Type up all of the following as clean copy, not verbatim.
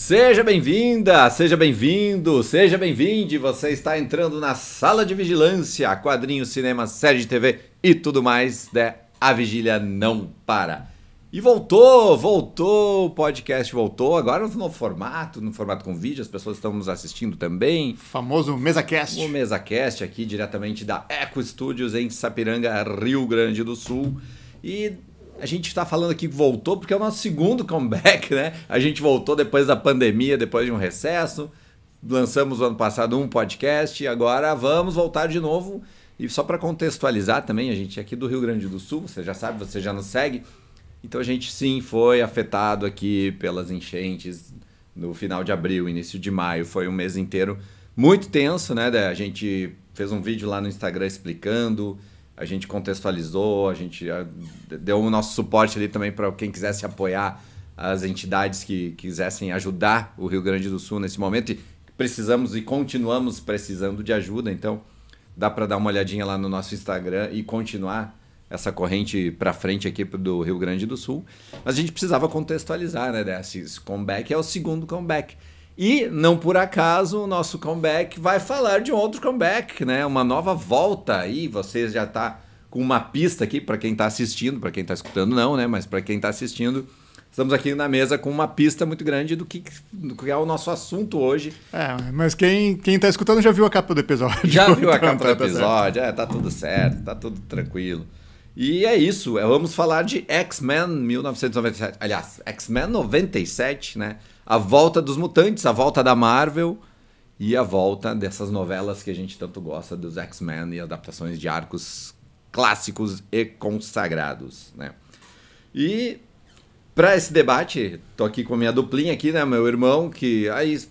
Seja bem-vinda, seja bem-vindo, seja bem-vinde. Você está entrando na Sala de Vigilância, quadrinhos, cinema, série de TV e tudo mais. A Vigília não para. E voltou, o podcast voltou, agora no novo formato, no formato com vídeo, as pessoas estão nos assistindo também. Famoso MesaCast. O MesaCast aqui diretamente da Eco Studios em Sapiranga, Rio Grande do Sul. E a gente está falando aqui que voltou porque é o nosso segundo comeback, né? A gente voltou depois da pandemia, depois de um recesso. Lançamos no ano passado um podcast e agora vamos voltar de novo. E só para contextualizar também, a gente é aqui do Rio Grande do Sul, você já sabe, você já nos segue. Então a gente sim foi afetado aqui pelas enchentes no final de abril, início de maio. Foi um mês inteiro muito tenso, né? A gente fez um vídeo lá no Instagram explicando, a gente contextualizou, a gente deu o nosso suporte ali também para quem quisesse apoiar as entidades que quisessem ajudar o Rio Grande do Sul nesse momento. E precisamos e continuamos precisando de ajuda, então dá para dar uma olhadinha lá no nosso Instagram e continuar essa corrente para frente aqui do Rio Grande do Sul. Mas a gente precisava contextualizar, né? Esse comeback é o segundo comeback. E, não por acaso, o nosso comeback vai falar de um outro comeback, né? Uma nova volta aí. Você já está com uma pista aqui para quem está assistindo, para quem está escutando não, né? Mas para quem está assistindo, estamos aqui na mesa com uma pista muito grande do que é o nosso assunto hoje. Mas quem está escutando já viu a capa do episódio. Já viu a capa do episódio, tá tudo certo, tá tudo tranquilo. E é isso, vamos falar de X-Men 1997, aliás, X-Men 97, né? A volta dos mutantes, a volta da Marvel e a volta dessas novelas que a gente tanto gosta dos X-Men e adaptações de arcos clássicos e consagrados, né? E para esse debate, tô aqui com a minha duplinha aqui, né? Meu irmão, que aí,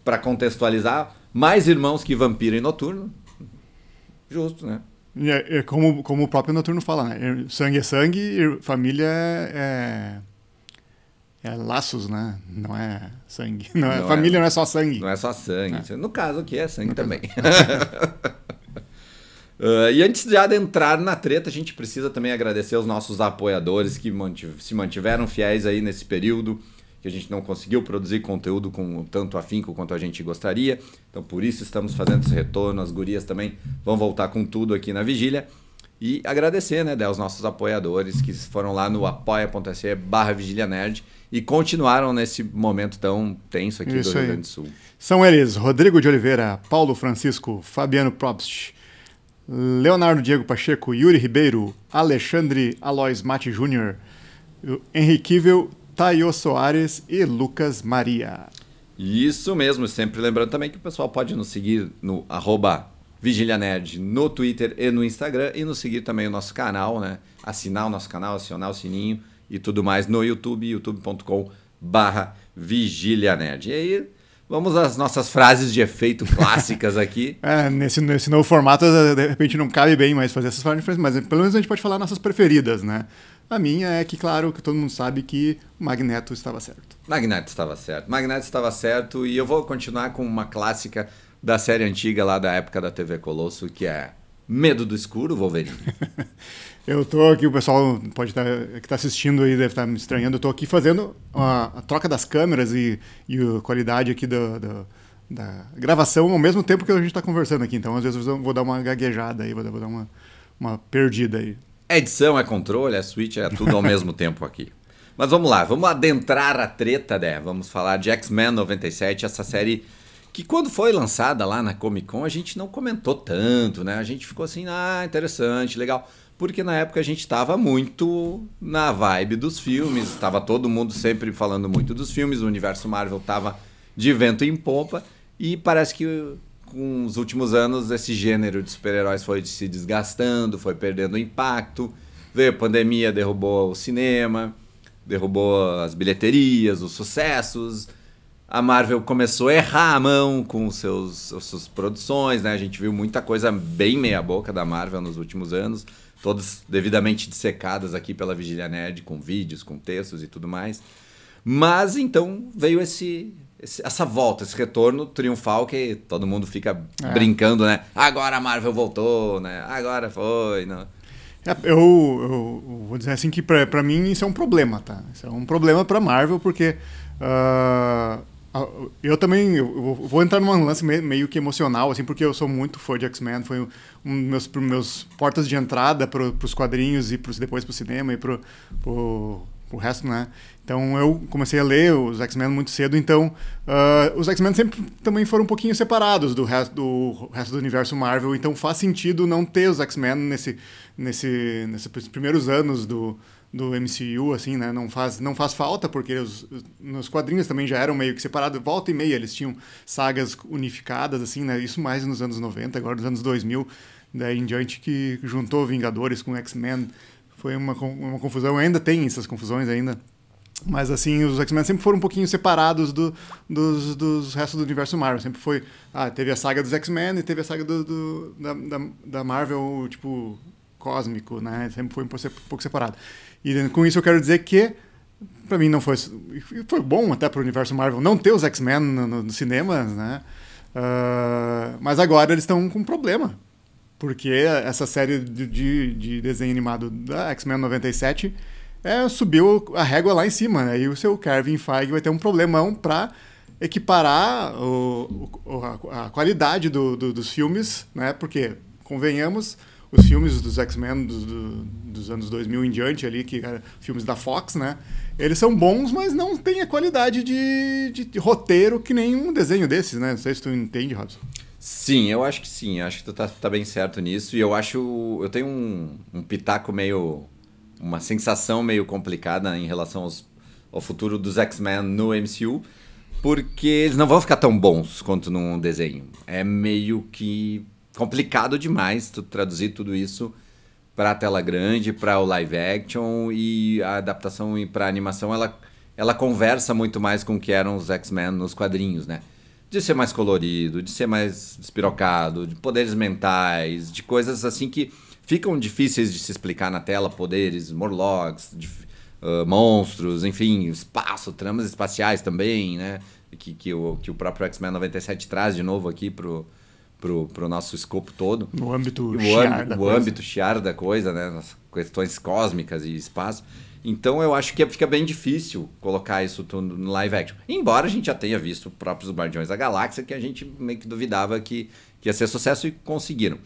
para contextualizar, mais irmãos que Vampiro e Noturno, justo, né? Como o próprio Noturno fala, né? Sangue é sangue, família é laços, né? Não é sangue. Família não é só sangue. Não é só sangue. No caso aqui é sangue também. E antes de adentrar na treta, a gente precisa também agradecer aos nossos apoiadores que se mantiveram fiéis aí nesse período que a gente não conseguiu produzir conteúdo com tanto afinco quanto a gente gostaria. Então, por isso estamos fazendo esse retorno. As gurias também vão voltar com tudo aqui na Vigília. E agradecer, né, aos nossos apoiadores que foram lá no apoia.se/vigilianerd e continuaram nesse momento tão tenso aqui do Rio Grande do Sul. São eles: Rodrigo de Oliveira, Paulo Francisco, Fabiano Probst, Leonardo Diego Pacheco, Yuri Ribeiro, Alexandre Alois Mate Júnior, Henriquível, Taio Soares e Lucas Maria. Isso mesmo, sempre lembrando também que o pessoal pode nos seguir no @VigiliaNerd no Twitter e no Instagram e nos seguir também o nosso canal, né? Assinar o nosso canal, acionar o sininho e tudo mais no YouTube, youtube.com/VigiliaNerd. E aí, vamos às nossas frases de efeito clássicas aqui. Nesse novo formato, de repente não cabe bem mais fazer essas frases, mas pelo menos a gente pode falar nossas preferidas, né? A minha é que, claro, que todo mundo sabe que o Magneto estava certo. Magneto estava certo e eu vou continuar com uma clássica da série antiga lá da época da TV Colosso, que é Medo do Escuro, Wolverine. Eu tô aqui, o pessoal pode estar que está assistindo aí deve estar me estranhando, eu tô aqui fazendo a troca das câmeras e a qualidade aqui da gravação ao mesmo tempo que a gente está conversando aqui, então às vezes eu vou dar uma gaguejada aí, vou dar uma perdida aí. Edição é controle, é switch, é tudo ao mesmo tempo aqui. Mas vamos lá, vamos adentrar a treta, né? Vamos falar de X-Men 97, essa série que quando foi lançada lá na Comic Con a gente não comentou tanto, né? A gente ficou assim, interessante, legal. Porque na época a gente estava muito na vibe dos filmes, estava todo mundo sempre falando muito dos filmes, o universo Marvel estava de vento em popa e parece que com os últimos anos esse gênero de super-heróis foi se desgastando, foi perdendo impacto, veio a pandemia, derrubou o cinema, derrubou as bilheterias, os sucessos, a Marvel começou a errar a mão com suas produções, né? A gente viu muita coisa bem meia boca da Marvel nos últimos anos, todas devidamente dissecadas aqui pela Vigília Nerd, com vídeos, com textos e tudo mais. Mas então veio essa volta, esse retorno triunfal que todo mundo fica brincando, né? Agora a Marvel voltou, né? Agora foi, não. Eu vou dizer assim que pra mim isso é um problema, tá? Isso é um problema pra Marvel, porque eu também eu vou entrar num lance meio que emocional, assim, porque eu sou muito fã de X-Men, foi um dos meus portas de entrada pros quadrinhos e depois pro cinema e pro resto, né? Então eu comecei a ler os X-Men muito cedo, então os X-Men sempre também foram um pouquinho separados do resto do universo Marvel, então faz sentido não ter os X-Men nesses primeiros anos do MCU, assim, né? Não faz falta, porque nos quadrinhos também já eram meio que separados, volta e meia eles tinham sagas unificadas, assim, né? Isso mais nos anos 90, agora nos anos 2000, daí em diante que juntou Vingadores com X-Men, foi uma confusão, ainda tem essas confusões ainda. Mas, assim, os X-Men sempre foram um pouquinho separados dos restos do universo Marvel. Sempre foi... teve a saga dos X-Men e teve a saga da Marvel, tipo, cósmico, né? Sempre foi um pouco separado. E com isso eu quero dizer que, pra mim, não foi... Foi bom até pro universo Marvel não ter os X-Men nos cinemas, né? Mas agora eles estão com um problema. Porque essa série de desenho animado da X-Men 97... subiu a régua lá em cima, né? E o seu Kevin Feige vai ter um problemão para equiparar a qualidade dos filmes, né? Porque, convenhamos, os filmes dos X-Men dos anos 2000 em diante, ali, que eram filmes da Fox, né? Eles são bons, mas não têm a qualidade de roteiro que nem um desenho desses, né? Não sei se tu entende, Robson. Sim, eu acho que sim. Acho que tu tá bem certo nisso. E eu tenho um pitaco meio... uma sensação meio complicada em relação ao futuro dos X-Men no MCU, porque eles não vão ficar tão bons quanto num desenho. É meio que complicado demais tu traduzir tudo isso para a tela grande, para o live action, e a adaptação para a animação, ela conversa muito mais com o que eram os X-Men nos quadrinhos, né? De ser mais colorido, de ser mais despirocado, de poderes mentais, de coisas assim que ficam difíceis de se explicar na tela, poderes, Morlocks, monstros, enfim, espaço, tramas espaciais também, né? Que o próprio X-Men 97 traz de novo aqui pro nosso escopo todo. No âmbito chiar da coisa, né? Nas questões cósmicas e espaço. Então eu acho que fica bem difícil colocar isso tudo no live action. Embora a gente já tenha visto próprios Guardiões da Galáxia, que a gente meio que duvidava que ia ser sucesso, e conseguiram.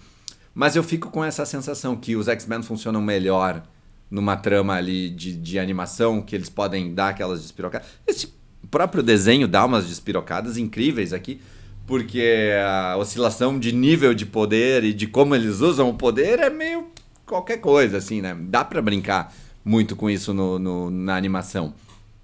Mas eu fico com essa sensação que os X-Men funcionam melhor numa trama ali de animação, que eles podem dar aquelas despirocadas. Esse próprio desenho dá umas despirocadas incríveis aqui, porque a oscilação de nível de poder e de como eles usam o poder é meio qualquer coisa, assim, né? Dá pra brincar muito com isso na animação.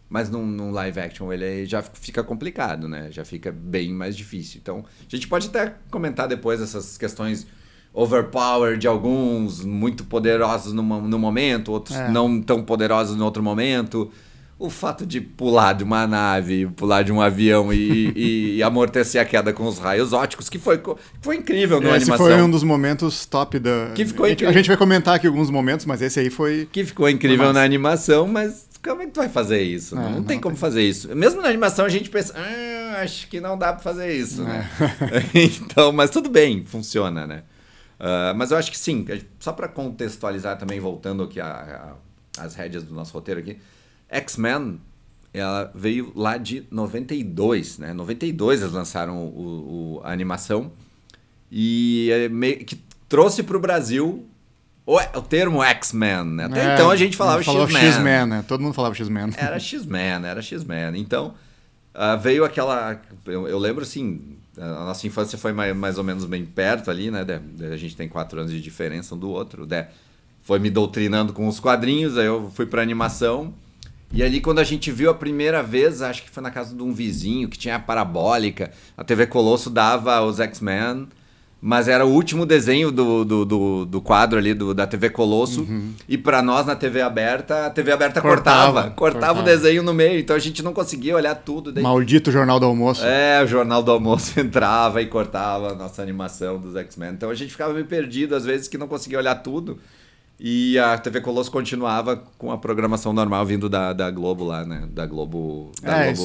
Mas num live action ele já fica complicado, né? Já fica bem mais difícil. Então, a gente pode até comentar depois essas questões overpower de alguns, muito poderosos no momento, outros não tão poderosos no outro momento. O fato de pular de uma nave, pular de um avião e amortecer a queda com os raios óticos, que foi incrível na animação. Esse foi um dos momentos top da... A gente vai comentar aqui alguns momentos, mas esse aí foi... Que ficou incrível na animação, mas como é que tu vai fazer isso? Não tem como fazer isso. Mesmo na animação a gente pensa, acho que não dá pra fazer isso, né? Então, mas tudo bem, funciona, né? Mas eu acho que sim, só para contextualizar também, voltando aqui às rédeas do nosso roteiro aqui, X-Men, ela veio lá de 92, né? 92 eles lançaram a animação, e que trouxe para o Brasil o termo X-Men, né? Até então a gente falava X-Men, né? Todo mundo falava X-Men. Era X-Men. Então, veio aquela... Eu lembro, assim, a nossa infância foi mais ou menos bem perto ali, né? A gente tem 4 anos de diferença um do outro. Foi me doutrinando com os quadrinhos, aí eu fui pra animação. E ali, quando a gente viu a primeira vez, acho que foi na casa de um vizinho que tinha a parabólica, a TV Colosso dava os X-Men, mas era o último desenho do quadro ali da TV Colosso. E pra nós, na TV aberta, a TV aberta cortava o desenho no meio, então a gente não conseguia olhar tudo. Daí... Maldito Jornal do Almoço. O Jornal do Almoço entrava e cortava a nossa animação dos X-Men. Então a gente ficava meio perdido, às vezes, que não conseguia olhar tudo. E a TV Colosso continuava com a programação normal vindo da Globo lá, né? Da Globo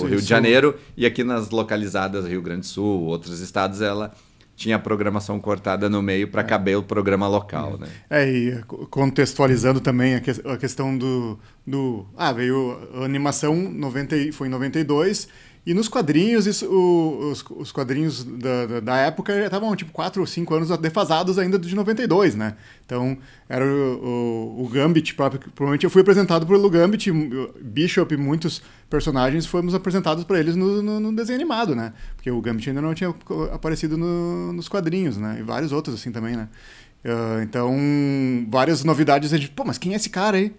Rio de Janeiro. E aqui nas localizadas Rio Grande do Sul, outros estados, ela tinha a programação cortada no meio para caber o programa local, né? E contextualizando também a questão veio a animação, foi em 92, e nos quadrinhos, os quadrinhos da época já estavam tipo 4 ou 5 anos defasados ainda de 92, né? Então, era o Gambit, provavelmente eu fui apresentado pelo Gambit, Bishop e muitos personagens fomos apresentados para eles no desenho animado, né? Porque o Gambit ainda não tinha aparecido nos quadrinhos, né? E vários outros assim também, né? Então, várias novidades, a gente, mas quem é esse cara aí?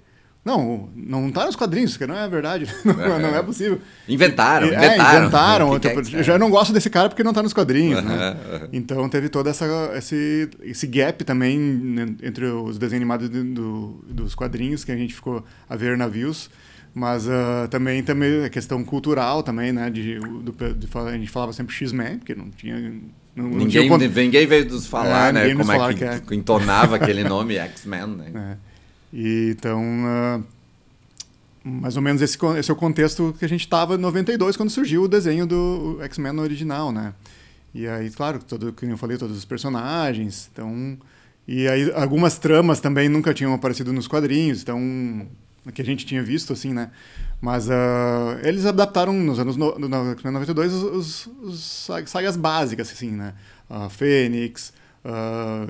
Não tá nos quadrinhos, que não é verdade. Não é possível. Inventaram. Eu já não gosto desse cara porque não tá nos quadrinhos, né? Então teve todo esse gap também entre os desenhos animados dos quadrinhos que a gente ficou a ver navios. Mas também a questão cultural também, né? A gente falava sempre X-Men, porque não tinha... Ninguém veio nos falar, né? Como é que entonava aquele nome, X-Men, né? E então, mais ou menos esse é o contexto que a gente estava em 92, quando surgiu o desenho do X-Men original, né? E aí, claro, como eu falei, todos os personagens, então... E aí, algumas tramas também nunca tinham aparecido nos quadrinhos, então... que a gente tinha visto, assim, né? Mas eles adaptaram nos anos... No X-Men 92, os sagas básicas, assim, né? Fênix...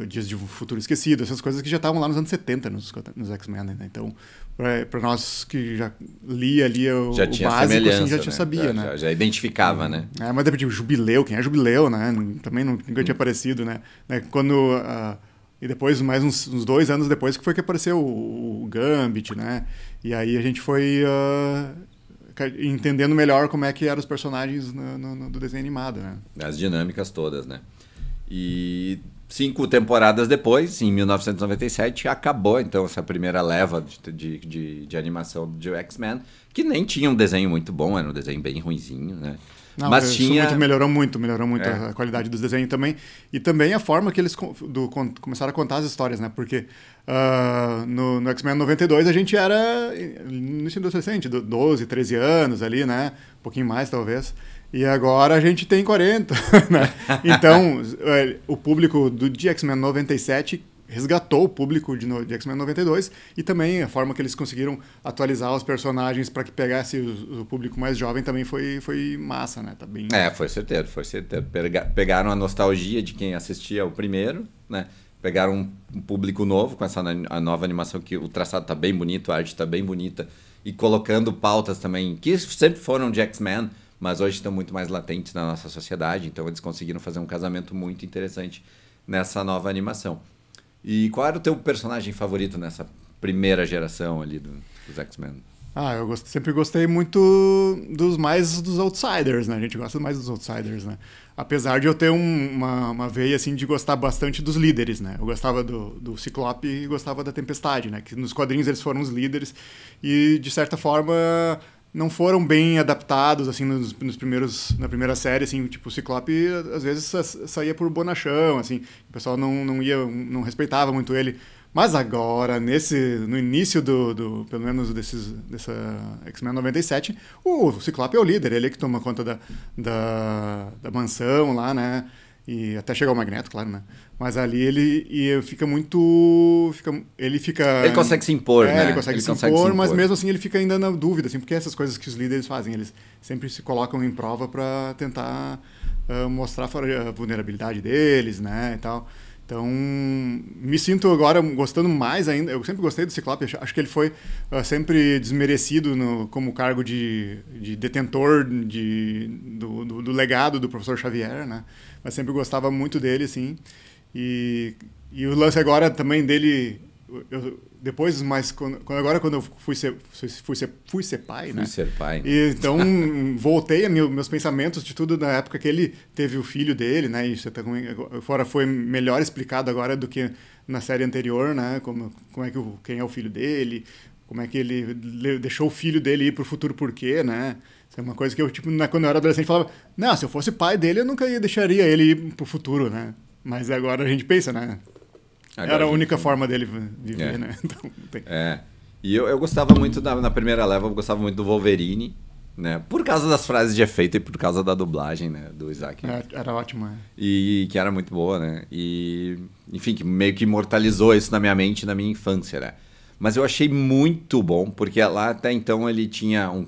Dias de um Futuro Esquecido, essas coisas que já estavam lá nos anos 70 nos X-Men, né? Então, para nós que já lia o básico, assim, já sabia, né? Já identificava, né? Mas depois, Jubileu, quem é Jubileu, né? Também nunca tinha aparecido, né? E depois, mais uns 2 anos depois, que foi que apareceu o Gambit, né? E aí a gente foi entendendo melhor como é que eram os personagens do desenho animado, né? As dinâmicas todas, né? E 5 temporadas depois, em 1997, acabou então essa primeira leva de animação de X-Men, que nem tinha um desenho muito bom, era um desenho bem ruinzinho, né? Mas melhorou muito a qualidade dos desenhos também. E também a forma que eles começaram a contar as histórias, né? Porque no X-Men 92 a gente era início do adolescente, 12, 13 anos ali, né? Um pouquinho mais, talvez. E agora a gente tem 40, né? Então, o público de X-Men 97 resgatou o público de X-Men 92 e também a forma que eles conseguiram atualizar os personagens para que pegasse o público mais jovem também foi massa, né? Tá bem... foi certeiro. Pegaram a nostalgia de quem assistia o primeiro, né? Pegaram um público novo com a nova animação, que o traçado tá bem bonito, a arte tá bem bonita, e colocando pautas também, que sempre foram de X-Men, mas hoje estão muito mais latentes na nossa sociedade, então eles conseguiram fazer um casamento muito interessante nessa nova animação. E qual era o teu personagem favorito nessa primeira geração ali dos X-Men? Eu sempre gostei muito dos outsiders, né? A gente gosta mais dos outsiders, né? Apesar de eu ter uma veia, assim, de gostar bastante dos líderes, né? Eu gostava do Ciclope e gostava da Tempestade, né? Que nos quadrinhos eles foram os líderes e, de certa forma... não foram bem adaptados, assim, na primeira série, assim, tipo, o Ciclope, às vezes, saía por bonachão, assim, o pessoal não respeitava muito ele. Mas agora, no início pelo menos, dessa X-Men 97, o Ciclope é o líder, ele é que toma conta da mansão lá, né? E até chegar o Magneto, claro, né? Mas ali ele fica muito... Ele consegue se impor, né? Ele consegue se impor, mas mesmo assim ele fica ainda na dúvida, assim, porque essas coisas que os líderes fazem, eles sempre se colocam em prova para tentar mostrar a vulnerabilidade deles, né? E tal. Então, me sinto agora gostando mais ainda. Eu sempre gostei do Ciclope, acho que ele foi sempre desmerecido como cargo de detentor do legado do professor Xavier, né? Mas sempre gostava muito dele, assim. E o lance agora também dele... Depois, mas quando eu fui ser pai, né? Fui ser pai. E, então, voltei a meus pensamentos de tudo na época que ele teve o filho dele, né? Isso fora foi melhor explicado agora do que na série anterior, né? Como é que quem é o filho dele, como é que ele deixou o filho dele ir pro futuro por quê, né? Isso é uma coisa que eu, tipo, quando eu era adolescente, falava, não, se eu fosse pai dele, eu nunca deixaria ele ir pro futuro, né? Mas agora a gente pensa, né? Agora era a única forma dele viver, né? Então, E eu gostava muito, na primeira leva, eu gostava muito do Wolverine, né? Por causa das frases de efeito e por causa da dublagem, né? Do Isaac. Era ótimo, E que era muito boa, né? E, enfim, que meio que imortalizou isso na minha mente, na minha infância, né? Mas eu achei muito bom, porque lá até então ele tinha um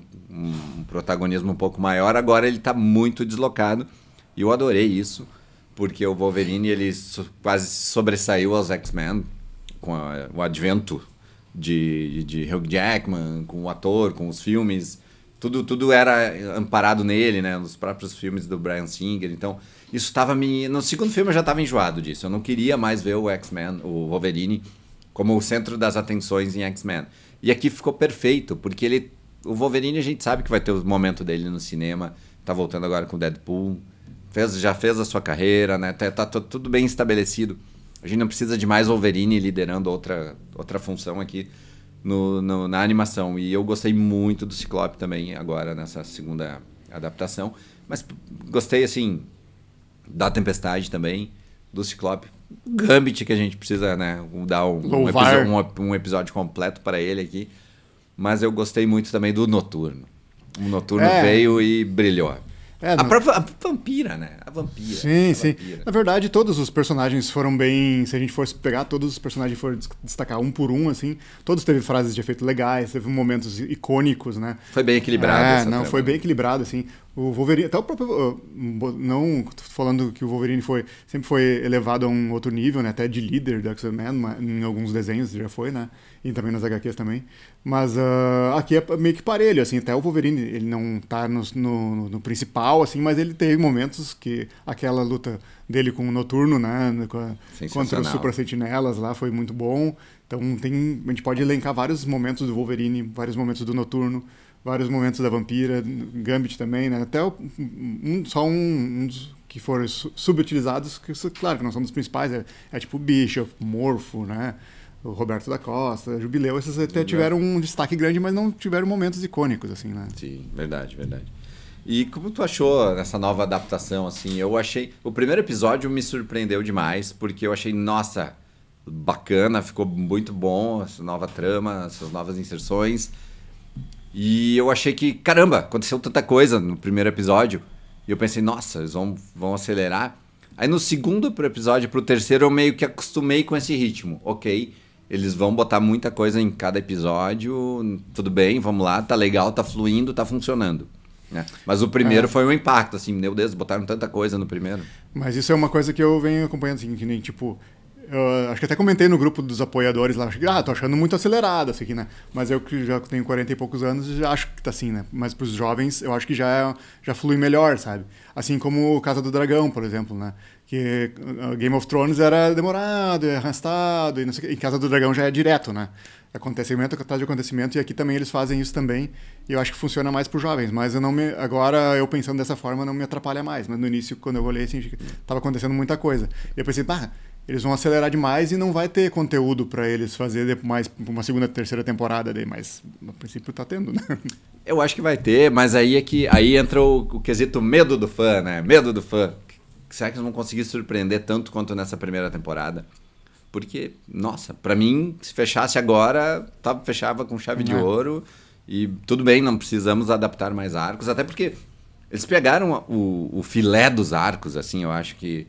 protagonismo um pouco maior, agora ele tá muito deslocado. E eu adorei isso, porque o Wolverine ele quase sobressaiu aos X-Men com o advento de Hugh Jackman, com o ator, com os filmes. Tudo era amparado nele, né? Nos próprios filmes do Bryan Singer. Então, isso estava me... No segundo filme eu já estava enjoado disso. Eu não queria mais ver o X-Men, o Wolverine, como o centro das atenções em X-Men. E aqui ficou perfeito, porque o Wolverine a gente sabe que vai ter o momento dele no cinema. Tá voltando agora com o Deadpool. Já fez a sua carreira, né? Tá tudo bem estabelecido. A gente não precisa de mais Wolverine liderando outra função aqui na animação. E eu gostei muito do Ciclope também agora nessa segunda adaptação. Mas gostei, assim, da Tempestade também, do Ciclope. O Gambit, que a gente precisa, né, dar um episódio completo para ele aqui. Mas eu gostei muito também do Noturno. O Noturno veio e brilhou. A própria vampira, né? A vampira. Sim, sim. Vampira. Na verdade, todos os personagens foram bem... Se a gente fosse pegar todos os personagens e for destacar um por um, assim, todos teve frases de efeito legais, teve momentos icônicos, né? Foi bem equilibrado. Foi bem equilibrado, assim. O Wolverine, até o próprio... Não falando que o Wolverine sempre foi elevado a um outro nível, né? Até de líder do X-Men, em alguns desenhos já foi, né? E também nas HQs também. Mas aqui é meio que parelho, assim. Até o Wolverine, ele não tá no principal, assim, mas ele teve momentos que aquela luta dele com o Noturno, né? Contra os Super Sentinelas lá foi muito bom. Então a gente pode elencar vários momentos do Wolverine, vários momentos do Noturno, vários momentos da Vampira, Gambit também, né? Até só uns que foram subutilizados, que claro que não são dos principais, é tipo Bishop, Morpho, né? O Roberto da Costa, Jubileu, esses até tiveram um destaque grande, mas não tiveram momentos icônicos, assim, né? Sim, verdade. E como tu achou nessa nova adaptação, assim? Eu achei... O primeiro episódio me surpreendeu demais, porque eu achei, nossa, bacana, ficou muito bom, essa nova trama, essas novas inserções. E eu achei que, caramba, aconteceu tanta coisa no primeiro episódio. E eu pensei, nossa, eles vão acelerar. Aí no segundo episódio pro terceiro eu meio que acostumei com esse ritmo. Ok, eles vão botar muita coisa em cada episódio, tudo bem, vamos lá, tá legal, tá fluindo, tá funcionando. Né? Mas o primeiro foi um impacto, assim, meu Deus, botaram tanta coisa no primeiro. Mas isso é uma coisa que eu venho acompanhando, assim, que nem, tipo... Eu acho que até comentei no grupo dos apoiadores lá, tô achando muito acelerado isso aqui, né? Mas eu que já tenho 40 e poucos anos, já acho que tá assim, né? Mas pros jovens, eu acho que já flui melhor, sabe? Assim como Casa do Dragão, por exemplo, né? Que Game of Thrones era demorado, arrastado, e não sei o que. E Casa do Dragão já é direto, né? Acontecimento atrás de acontecimento, e aqui também eles fazem isso também, e eu acho que funciona mais pros jovens, mas agora eu pensando dessa forma não me atrapalha mais, mas no início, quando eu olhei, assim, tava acontecendo muita coisa. E eu pensei, eles vão acelerar demais e não vai ter conteúdo para eles fazer mais uma segunda, terceira temporada daí, mas no princípio tá tendo, né? Eu acho que vai ter, mas aí entra o quesito medo do fã, né? Medo do fã. Será que eles vão conseguir surpreender tanto quanto nessa primeira temporada? Porque, nossa, para mim, se fechasse agora, fechava com chave de ouro e tudo bem, não precisamos adaptar mais arcos, até porque eles pegaram o filé dos arcos, assim, eu acho que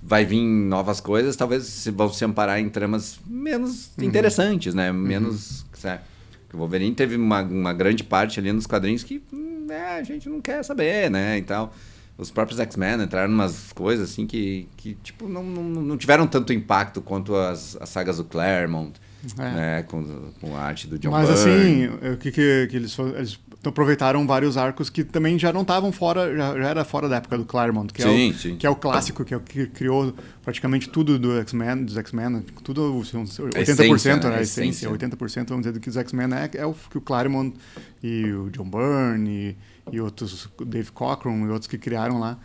vai vir novas coisas, talvez vão se amparar em tramas menos interessantes, né? Menos... O Wolverine teve uma grande parte ali nos quadrinhos que a gente não quer saber, né? E tal. Os próprios X-Men entraram em umas coisas assim que tipo, não tiveram tanto impacto quanto as sagas do Claremont, né? Com a arte do John Byrne. Mas assim, o que eles aproveitaram vários arcos que também já não estavam fora, já era fora da época do Claremont, que é o clássico, que é o que criou praticamente tudo dos X-Men, tudo 80%, né? A essência, 80%, vamos dizer, do que os X-Men é o que o Claremont e o John Byrne e outros, o Dave Cockrum e outros que criaram lá.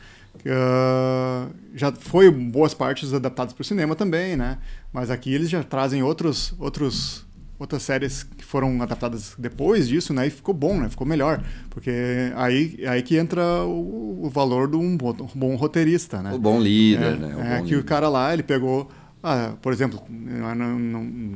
Já foi boas partes adaptadas para o cinema também, né? Mas aqui eles já trazem outras séries que foram adaptadas depois disso, né? E ficou bom, né? Ficou melhor. Porque aí que entra o valor de um bom roteirista, né? O bom líder, né? O cara lá, ele pegou Por exemplo,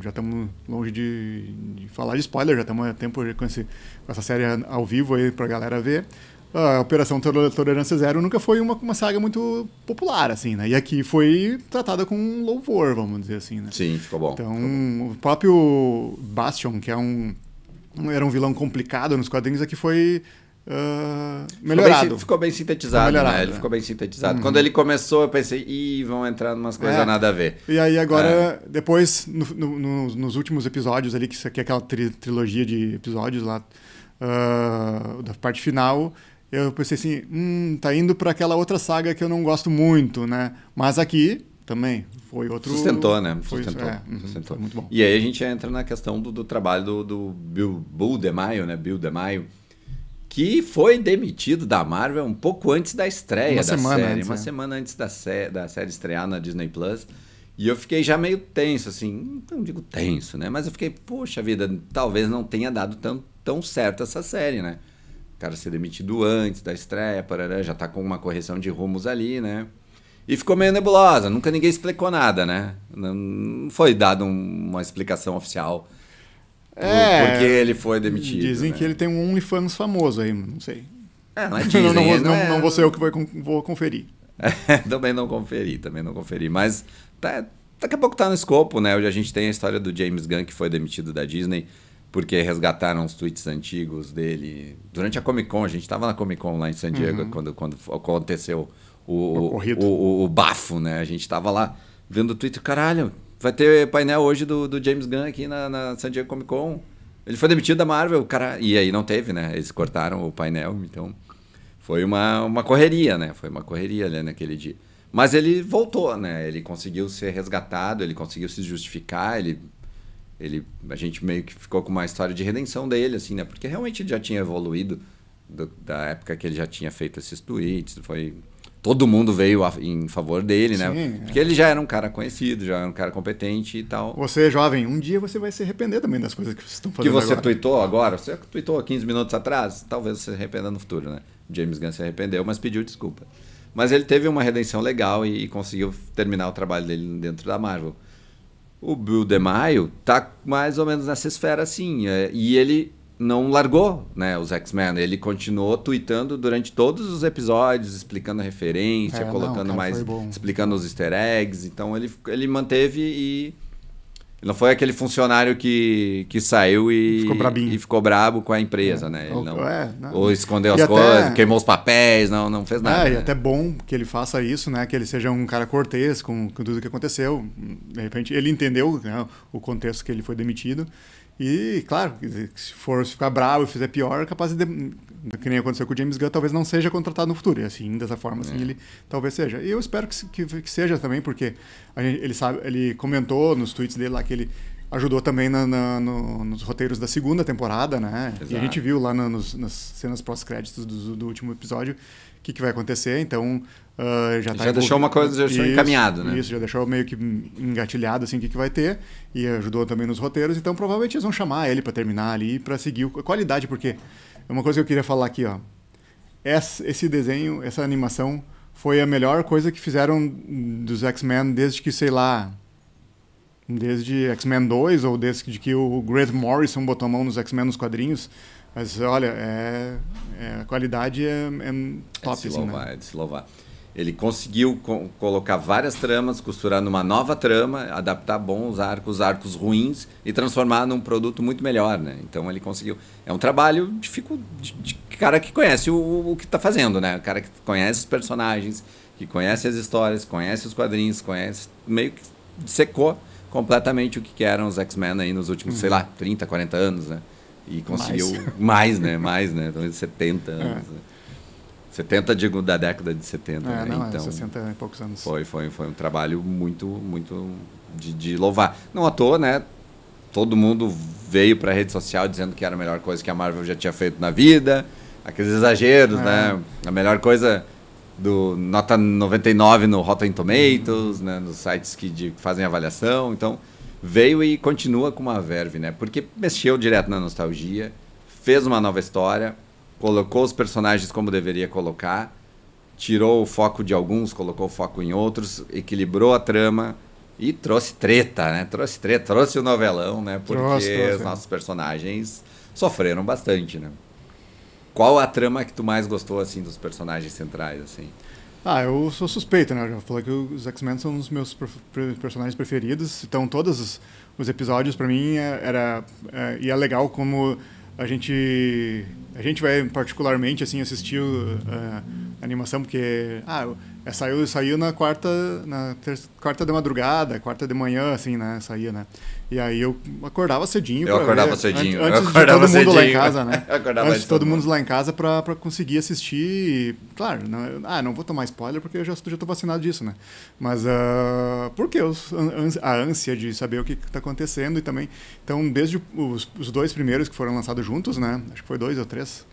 já estamos longe de falar de spoiler, já estamos há tempo com essa série ao vivo aí pra galera ver. A Operação Tolerância Zero nunca foi uma saga muito popular, assim, né? E aqui foi tratada com louvor, vamos dizer assim, né? Sim, ficou bom. Então, o próprio Bastion, que era um vilão complicado nos quadrinhos, aqui foi melhorado. Ficou bem sintetizado, né? Ele ficou bem sintetizado. Quando ele começou, eu pensei, vão entrar em umas coisas nada a ver. E aí agora, depois, nos últimos episódios ali, que isso aqui é aquela trilogia de episódios lá, da parte final, eu pensei assim, tá indo para aquela outra saga que eu não gosto muito, né? Mas aqui também foi outro... Sustentou, né? Sustentou. Sustentou. Foi muito bom. E aí a gente entra na questão do trabalho do Bill DeMaio, né? Bill DeMaio, que foi demitido da Marvel um pouco antes da estreia da série. Uma semana antes da série estrear na Disney Plus. E eu fiquei já meio tenso, assim, não digo tenso, né? Mas eu fiquei, poxa vida, talvez não tenha dado tão certo essa série, né? O cara ser demitido antes da estreia, parará, já tá com uma correção de rumos ali, né? E ficou meio nebulosa, nunca ninguém explicou nada, né? Não foi dado uma explicação oficial por que ele foi demitido. Dizem, né, que ele tem um OnlyFans famoso aí, não sei. Não é Disney, não vou ser eu que vou conferir. Também não conferi, mas daqui a pouco tá no escopo, né? Hoje a gente tem a história do James Gunn, que foi demitido da Disney porque resgataram os tweets antigos dele. Durante a Comic Con, a gente estava na Comic Con lá em San Diego, quando aconteceu o bafo, né? A gente estava lá vendo o Twitter, caralho, vai ter painel hoje do James Gunn aqui na San Diego Comic Con. Ele foi demitido da Marvel, cara. E aí não teve, né? Eles cortaram o painel, então foi uma correria, né? Foi uma correria ali naquele dia. Mas ele voltou, né? Ele conseguiu ser resgatado, ele conseguiu se justificar, a gente meio que ficou com uma história de redenção dele, assim, né? Porque realmente ele já tinha evoluído da época que ele já tinha feito esses tweets, todo mundo veio em favor dele, né? Sim, porque ele já era um cara conhecido, já era um cara competente e tal. Você, jovem, um dia você vai se arrepender também das coisas que vocês estão fazendo agora. Que você tweetou agora, você tweetou 15 minutos atrás, talvez você se arrependa no futuro, né? James Gunn se arrependeu, mas pediu desculpa. Mas ele teve uma redenção legal e conseguiu terminar o trabalho dele dentro da Marvel. O Bill DeMaio tá mais ou menos nessa esfera, assim, e ele não largou, né, os X-Men. Ele continuou tweetando durante todos os episódios, explicando a referência, explicando os easter eggs. Então ele manteve e não foi aquele funcionário que saiu e ficou brabo com a empresa, né? Ele ou escondeu as coisas, queimou os papéis, não fez nada. E até bom que ele faça isso, né? Que ele seja um cara cortês com tudo o que aconteceu. De repente ele entendeu, né, o contexto que ele foi demitido. E, claro, se ficar bravo e fizer pior, é capaz que nem aconteceu com o James Gunn, talvez não seja contratado no futuro. E assim, dessa forma, assim, ele talvez seja. E eu espero que seja também, porque ele comentou nos tweets dele lá que ele ajudou também nos roteiros da segunda temporada, né? Exato. E a gente viu lá nas cenas pós-créditos do último episódio o que vai acontecer. Então, já deixou uma coisa encaminhado, né? Isso, já deixou meio que engatilhado assim, o que vai ter, e ajudou também nos roteiros. Então, provavelmente eles vão chamar ele para terminar ali, para seguir a qualidade, porque é uma coisa que eu queria falar aqui, ó. Esse desenho, essa animação, foi a melhor coisa que fizeram dos X-Men desde que, sei lá, desde X-Men 2, ou desde que o Grant Morrison botou a mão nos X-Men nos quadrinhos. Mas, olha, a qualidade é top. É de se louvar. Ele conseguiu colocar várias tramas, costurar numa nova trama, adaptar bons arcos ruins e transformar num produto muito melhor, né? Então ele conseguiu. É um trabalho de cara que conhece o que está fazendo, né? O cara que conhece os personagens, que conhece as histórias, conhece os quadrinhos, meio que secou completamente o que eram os X-Men aí nos últimos, sei lá, 30, 40 anos, né? E conseguiu mais, né? Então, 70 anos. Né? 70, digo, da década de 70. Né? Então, 60 e poucos anos. Foi um trabalho muito de louvar. Não à toa, né? Todo mundo veio para a rede social dizendo que era a melhor coisa que a Marvel já tinha feito na vida. Aqueles exageros, né? A melhor coisa do nota 99 no Rotten Tomatoes, né? Nos sites que fazem avaliação. Então, veio e continua com uma verve, né? Porque mexeu direto na nostalgia, fez uma nova história, colocou os personagens como deveria colocar, tirou o foco de alguns, colocou o foco em outros, equilibrou a trama, E trouxe treta, né? Trouxe treta, trouxe o novelão, né? Porque Trouxe. os nossos personagens sofreram bastante, né? Qual a trama que tu mais gostou, assim, dos personagens centrais, assim? Eu sou suspeito, né? Eu já falei que os X-Men são os meus personagens preferidos. Então, todos os episódios, pra mim, e é legal como a gente vai particularmente assim assistir a animação, porque saiu na quarta de madrugada, quarta de manhã, assim, né? Saía, né? E aí eu acordava cedinho. Eu acordava cedinho. Antes de todo mundo lá em casa, né? Antes de todo mundo lá em casa pra conseguir assistir. E, claro, não vou tomar spoiler porque eu já tô vacinado disso, né? Mas porque a ânsia de saber o que tá acontecendo e também... Então, desde os dois primeiros que foram lançados juntos, né? Acho que foi 2 ou 3.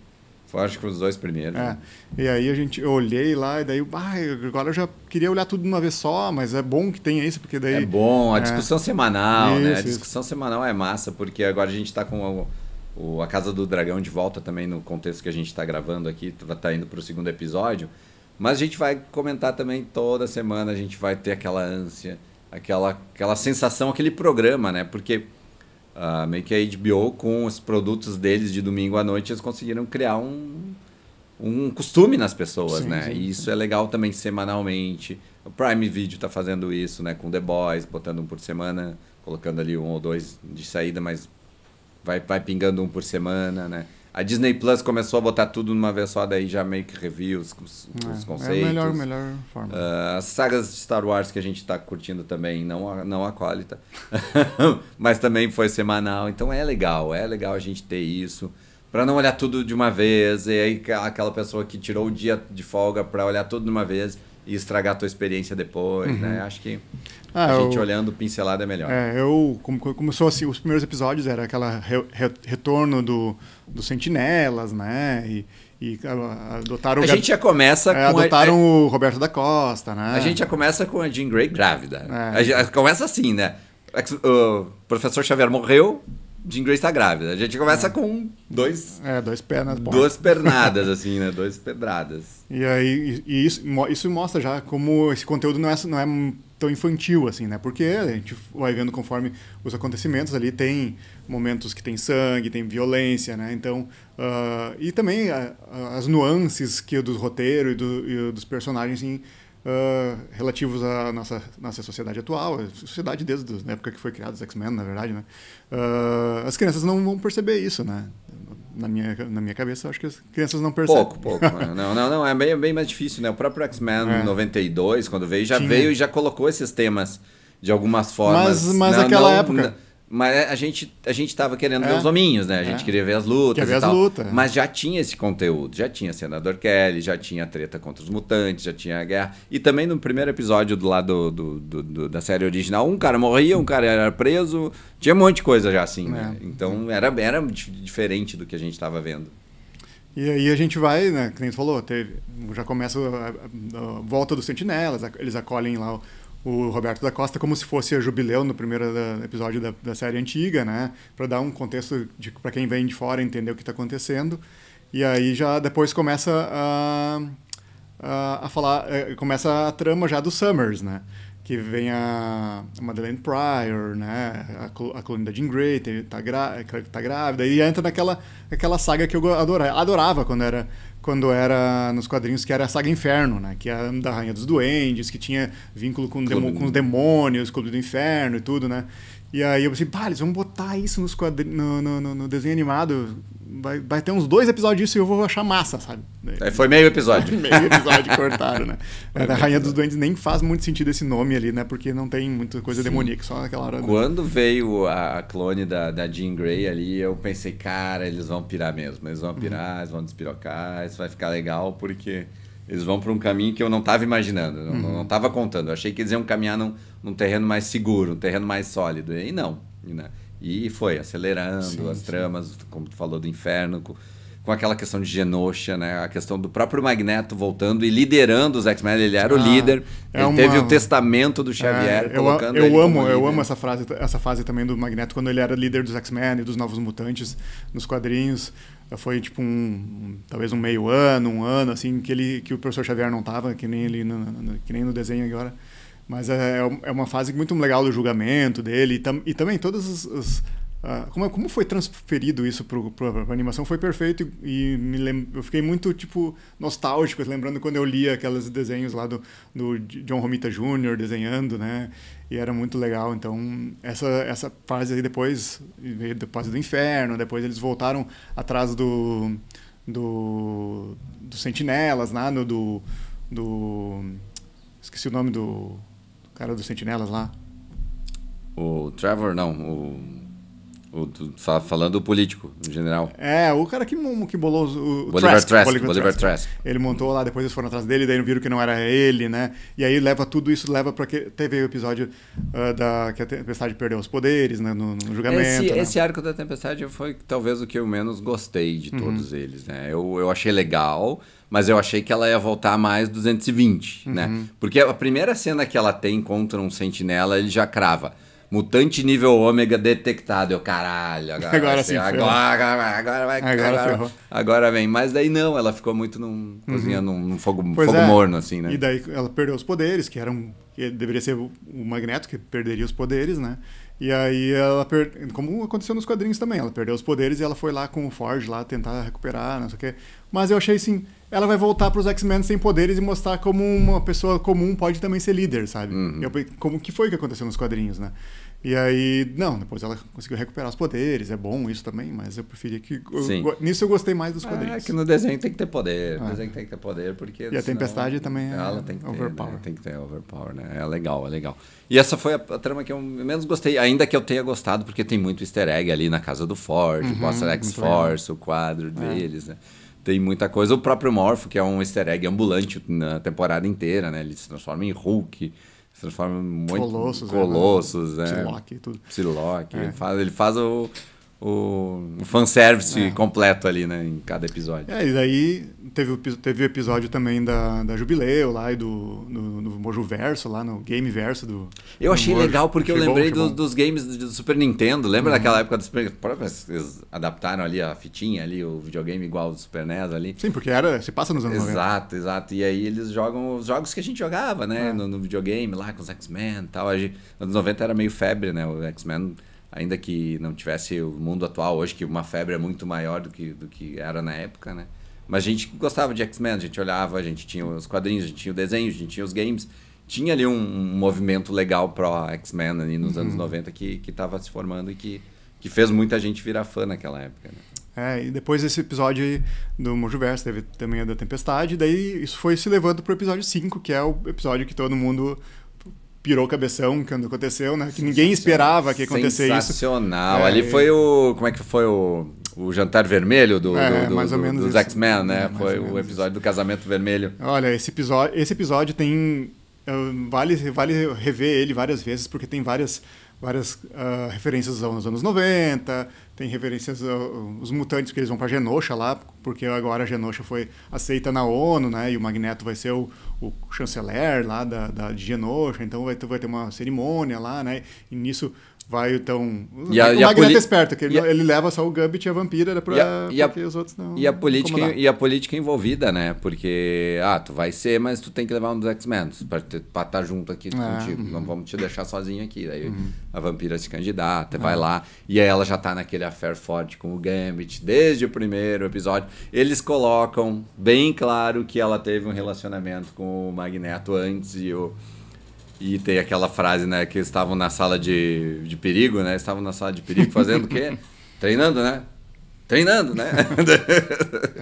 Acho que os 2 primeiros. Né? E aí eu olhei lá e daí, agora eu já queria olhar tudo de uma vez só, mas é bom que tenha isso, porque daí... É bom, a discussão semanal, né? A Isso. discussão semanal é massa, porque agora a gente tá com a Casa do Dragão de volta também no contexto que a gente tá gravando aqui, tá indo pro 2º episódio, mas a gente vai comentar também toda semana, a gente vai ter aquela ânsia, aquela sensação, aquele programa, né? Porque... meio que a HBO, com os produtos deles de domingo à noite, eles conseguiram criar um costume nas pessoas, sim, né? Sim, e isso é legal também semanalmente. O Prime Video tá fazendo isso, né? Com The Boys, botando 1 por semana, colocando ali 1 ou 2 de saída, mas vai pingando 1 por semana, né? A Disney Plus começou a botar tudo numa vez só, daí já meio que review os conceitos. É a melhor forma. As sagas de Star Wars que a gente está curtindo também, não a Qualita, mas também foi semanal. Então é legal a gente ter isso, para não olhar tudo de uma vez, e aí aquela pessoa que tirou o dia de folga para olhar tudo de uma vez e estragar a tua experiência depois, né? Acho que a gente olhando pincelada é melhor. Como começou assim, os primeiros episódios era aquela retorno dos Sentinelas, né? E adotaram a gente já começa com adotaram o Roberto da Costa, né? A gente já começa com a Jean Grey grávida. A gente começa assim, né? O professor Xavier morreu, Jean Grey está grávida. A gente começa com duas pernadas, assim, né? 2 pedradas. E aí isso mostra já como esse conteúdo não é tão infantil, assim, né? Porque a gente vai vendo conforme os acontecimentos ali, tem momentos que tem sangue, tem violência, né? Então, e também as nuances do roteiro e dos personagens, assim, relativos à nossa sociedade atual, a sociedade desde a época que foi criado os X-Men, na verdade, né? As crianças não vão perceber isso, né? Na minha cabeça, eu acho que as crianças não percebem. Pouco. Não, é bem mais difícil, né? O próprio X-Men 92, quando veio, veio e já colocou esses temas de algumas formas. Mas naquela época... Mas a gente tava querendo ver os hominhos, né? A gente queria ver as lutas e tal. Mas já tinha esse conteúdo. Já tinha Senador Kelly, já tinha a treta contra os mutantes, já tinha a guerra. E também no primeiro episódio do lado da série original, um cara morria, um cara era preso. Tinha um monte de coisa já assim, né? Então era diferente do que a gente tava vendo. E aí a gente vai, né? Que nem tu falou, já começa a volta dos Sentinelas, eles acolhem lá o Roberto da Costa como se fosse a Jubileu no primeiro episódio da série antiga, né? Para dar um contexto para quem vem de fora entender o que está acontecendo. E aí já depois começa a falar, começa a trama já do Summers, né? Que vem a Madeleine Pryor, né? A clone da Jean Grey tá grávida, e entra naquela saga que eu adorava quando era nos quadrinhos, que era a saga Inferno, né? Que é da Rainha dos Duendes, que tinha vínculo com os demônios, Clube do Inferno e tudo, né? E aí eu pensei, eles vão botar isso no desenho animado, vai ter uns 2 episódios disso e eu vou achar massa, sabe? Foi meio episódio. Meio episódio cortaram, né? A Rainha dos Duendes nem faz muito sentido esse nome ali, né? Porque não tem muita coisa demoníaca, só naquela hora. Quando veio a clone da Jean Grey ali, eu pensei, cara, eles vão pirar mesmo. Eles vão pirar, eles vão despirocar, isso vai ficar legal, porque eles vão para um caminho que eu não estava imaginando, não estava contando. Eu achei que eles iam caminhar num terreno mais seguro, um terreno mais sólido. E não. E foi acelerando as tramas, como tu falou, do Inferno, com aquela questão de Genosha, né? A questão do próprio Magneto voltando e liderando os X-Men. Ele era o líder, ele teve o testamento do Xavier colocando ele como líder. Eu amo essa fase também do Magneto, quando ele era líder dos X-Men e dos Novos Mutantes nos quadrinhos. Foi tipo talvez um ano, assim, que o professor Xavier não estava, que nem no desenho agora. Mas é uma fase muito legal do julgamento dele e também todas como foi transferido isso para a animação foi perfeito e eu fiquei muito tipo nostálgico, lembrando quando eu lia aqueles desenhos lá do John Romita Jr. desenhando, né? E era muito legal. Então essa fase aí depois veio depois do Inferno, depois eles voltaram atrás do Sentinelas lá esqueci o nome do cara dos Sentinelas lá. O Trevor, não, falando do político, em general. O cara que bolou o Bolivar Trask. Ele montou lá, depois eles foram atrás dele, daí viram que não era ele, né? E aí tudo isso leva para que teve o episódio que a Tempestade perdeu os poderes, né? No julgamento. Esse arco da Tempestade foi talvez o que eu menos gostei de todos eles, né? Eu achei legal, mas eu achei que ela ia voltar mais 220, né? Porque a primeira cena que ela tem contra um sentinela, ele já crava. Mutante nível ômega detectado. Eu, caralho, agora sim. Agora vem. Mas daí não, ela ficou muito cozinhando num fogo morno, assim, né? E daí ela perdeu os poderes, que deveria ser o Magneto que perderia os poderes, né? E aí como aconteceu nos quadrinhos também, ela perdeu os poderes e ela foi lá com o Forge lá tentar recuperar, não sei o quê. Mas eu achei assim, ela vai voltar para os X-Men sem poderes e mostrar como uma pessoa comum pode também ser líder, sabe? Como que foi que aconteceu nos quadrinhos, né? E aí, depois ela conseguiu recuperar os poderes, é bom isso também, mas eu preferia que... Nisso eu gostei mais dos quadrinhos. Que no desenho tem que ter poder, porque... E a Tempestade também ela tem que ter, overpower. Né? Tem que ter overpower, né? É legal. E essa foi a trama que eu menos gostei, ainda que eu tenha gostado, porque tem muito easter egg ali na casa do Forge, mostra X-Force, o quadro deles, né? Tem muita coisa. O próprio Morpho, que é um easter egg ambulante na temporada inteira, né? Ele se transforma em Hulk, se transforma em Colossus, né? Psylocke e tudo. Psylocke. Ele faz o fanservice completo ali, né? Em cada episódio. E daí teve o episódio também da Jubileu lá e do Mojo Verso, lá no Game Verso Eu achei legal porque eu lembrei dos games do Super Nintendo. Lembra daquela época do Super Nintendo? Eles adaptaram ali a fitinha, ali, o videogame igual do Super NES ali. Sim, porque se passa nos anos 90. Exato. E aí eles jogam os jogos que a gente jogava, né? No videogame lá com os X-Men e tal. Nos anos 90 era meio febre, né? O X-Men... Ainda que não tivesse o mundo atual hoje, que uma febre é muito maior do que era na época, né? Mas a gente gostava de X-Men, a gente olhava, a gente tinha os quadrinhos, a gente tinha o desenho, a gente tinha os games. Tinha ali um movimento legal pro X-Men ali nos anos 90 que estava se formando e que fez muita gente virar fã naquela época, né? E depois desse episódio aí do Mojoverso, teve também a da Tempestade, daí isso foi se levando pro episódio 5, que é o episódio que todo mundo... pirou o cabeção quando aconteceu, né? Que ninguém esperava que acontecesse isso. Sensacional. Ali foi como é que foi o jantar vermelho dos X-Men, né? Foi o episódio do casamento vermelho. Olha, esse episódio tem... Vale rever ele várias vezes, porque tem várias referências aos anos 90, tem referências aos mutantes, que eles vão para Genosha lá, porque agora a Genosha foi aceita na ONU, né? E o Magneto vai ser o chanceler lá de Genosha, então vai ter uma cerimônia lá, né? E nisso vai então... O Magneto é esperto, que ele leva só o Gambit e a Vampira porque os outros não... E a política envolvida, né? Porque, tu vai ser, mas tu tem que levar um dos X-Men pra estar junto aqui contigo. Não vamos te deixar sozinho aqui. Daí a Vampira se candidata, vai lá, e aí ela já tá naquele affair forte com o Gambit, desde o primeiro episódio. Eles colocam bem claro que ela teve um relacionamento com o Magneto antes e tem aquela frase, né, que eles estavam na sala de perigo, né? Estavam na sala de perigo fazendo o quê? Treinando, né?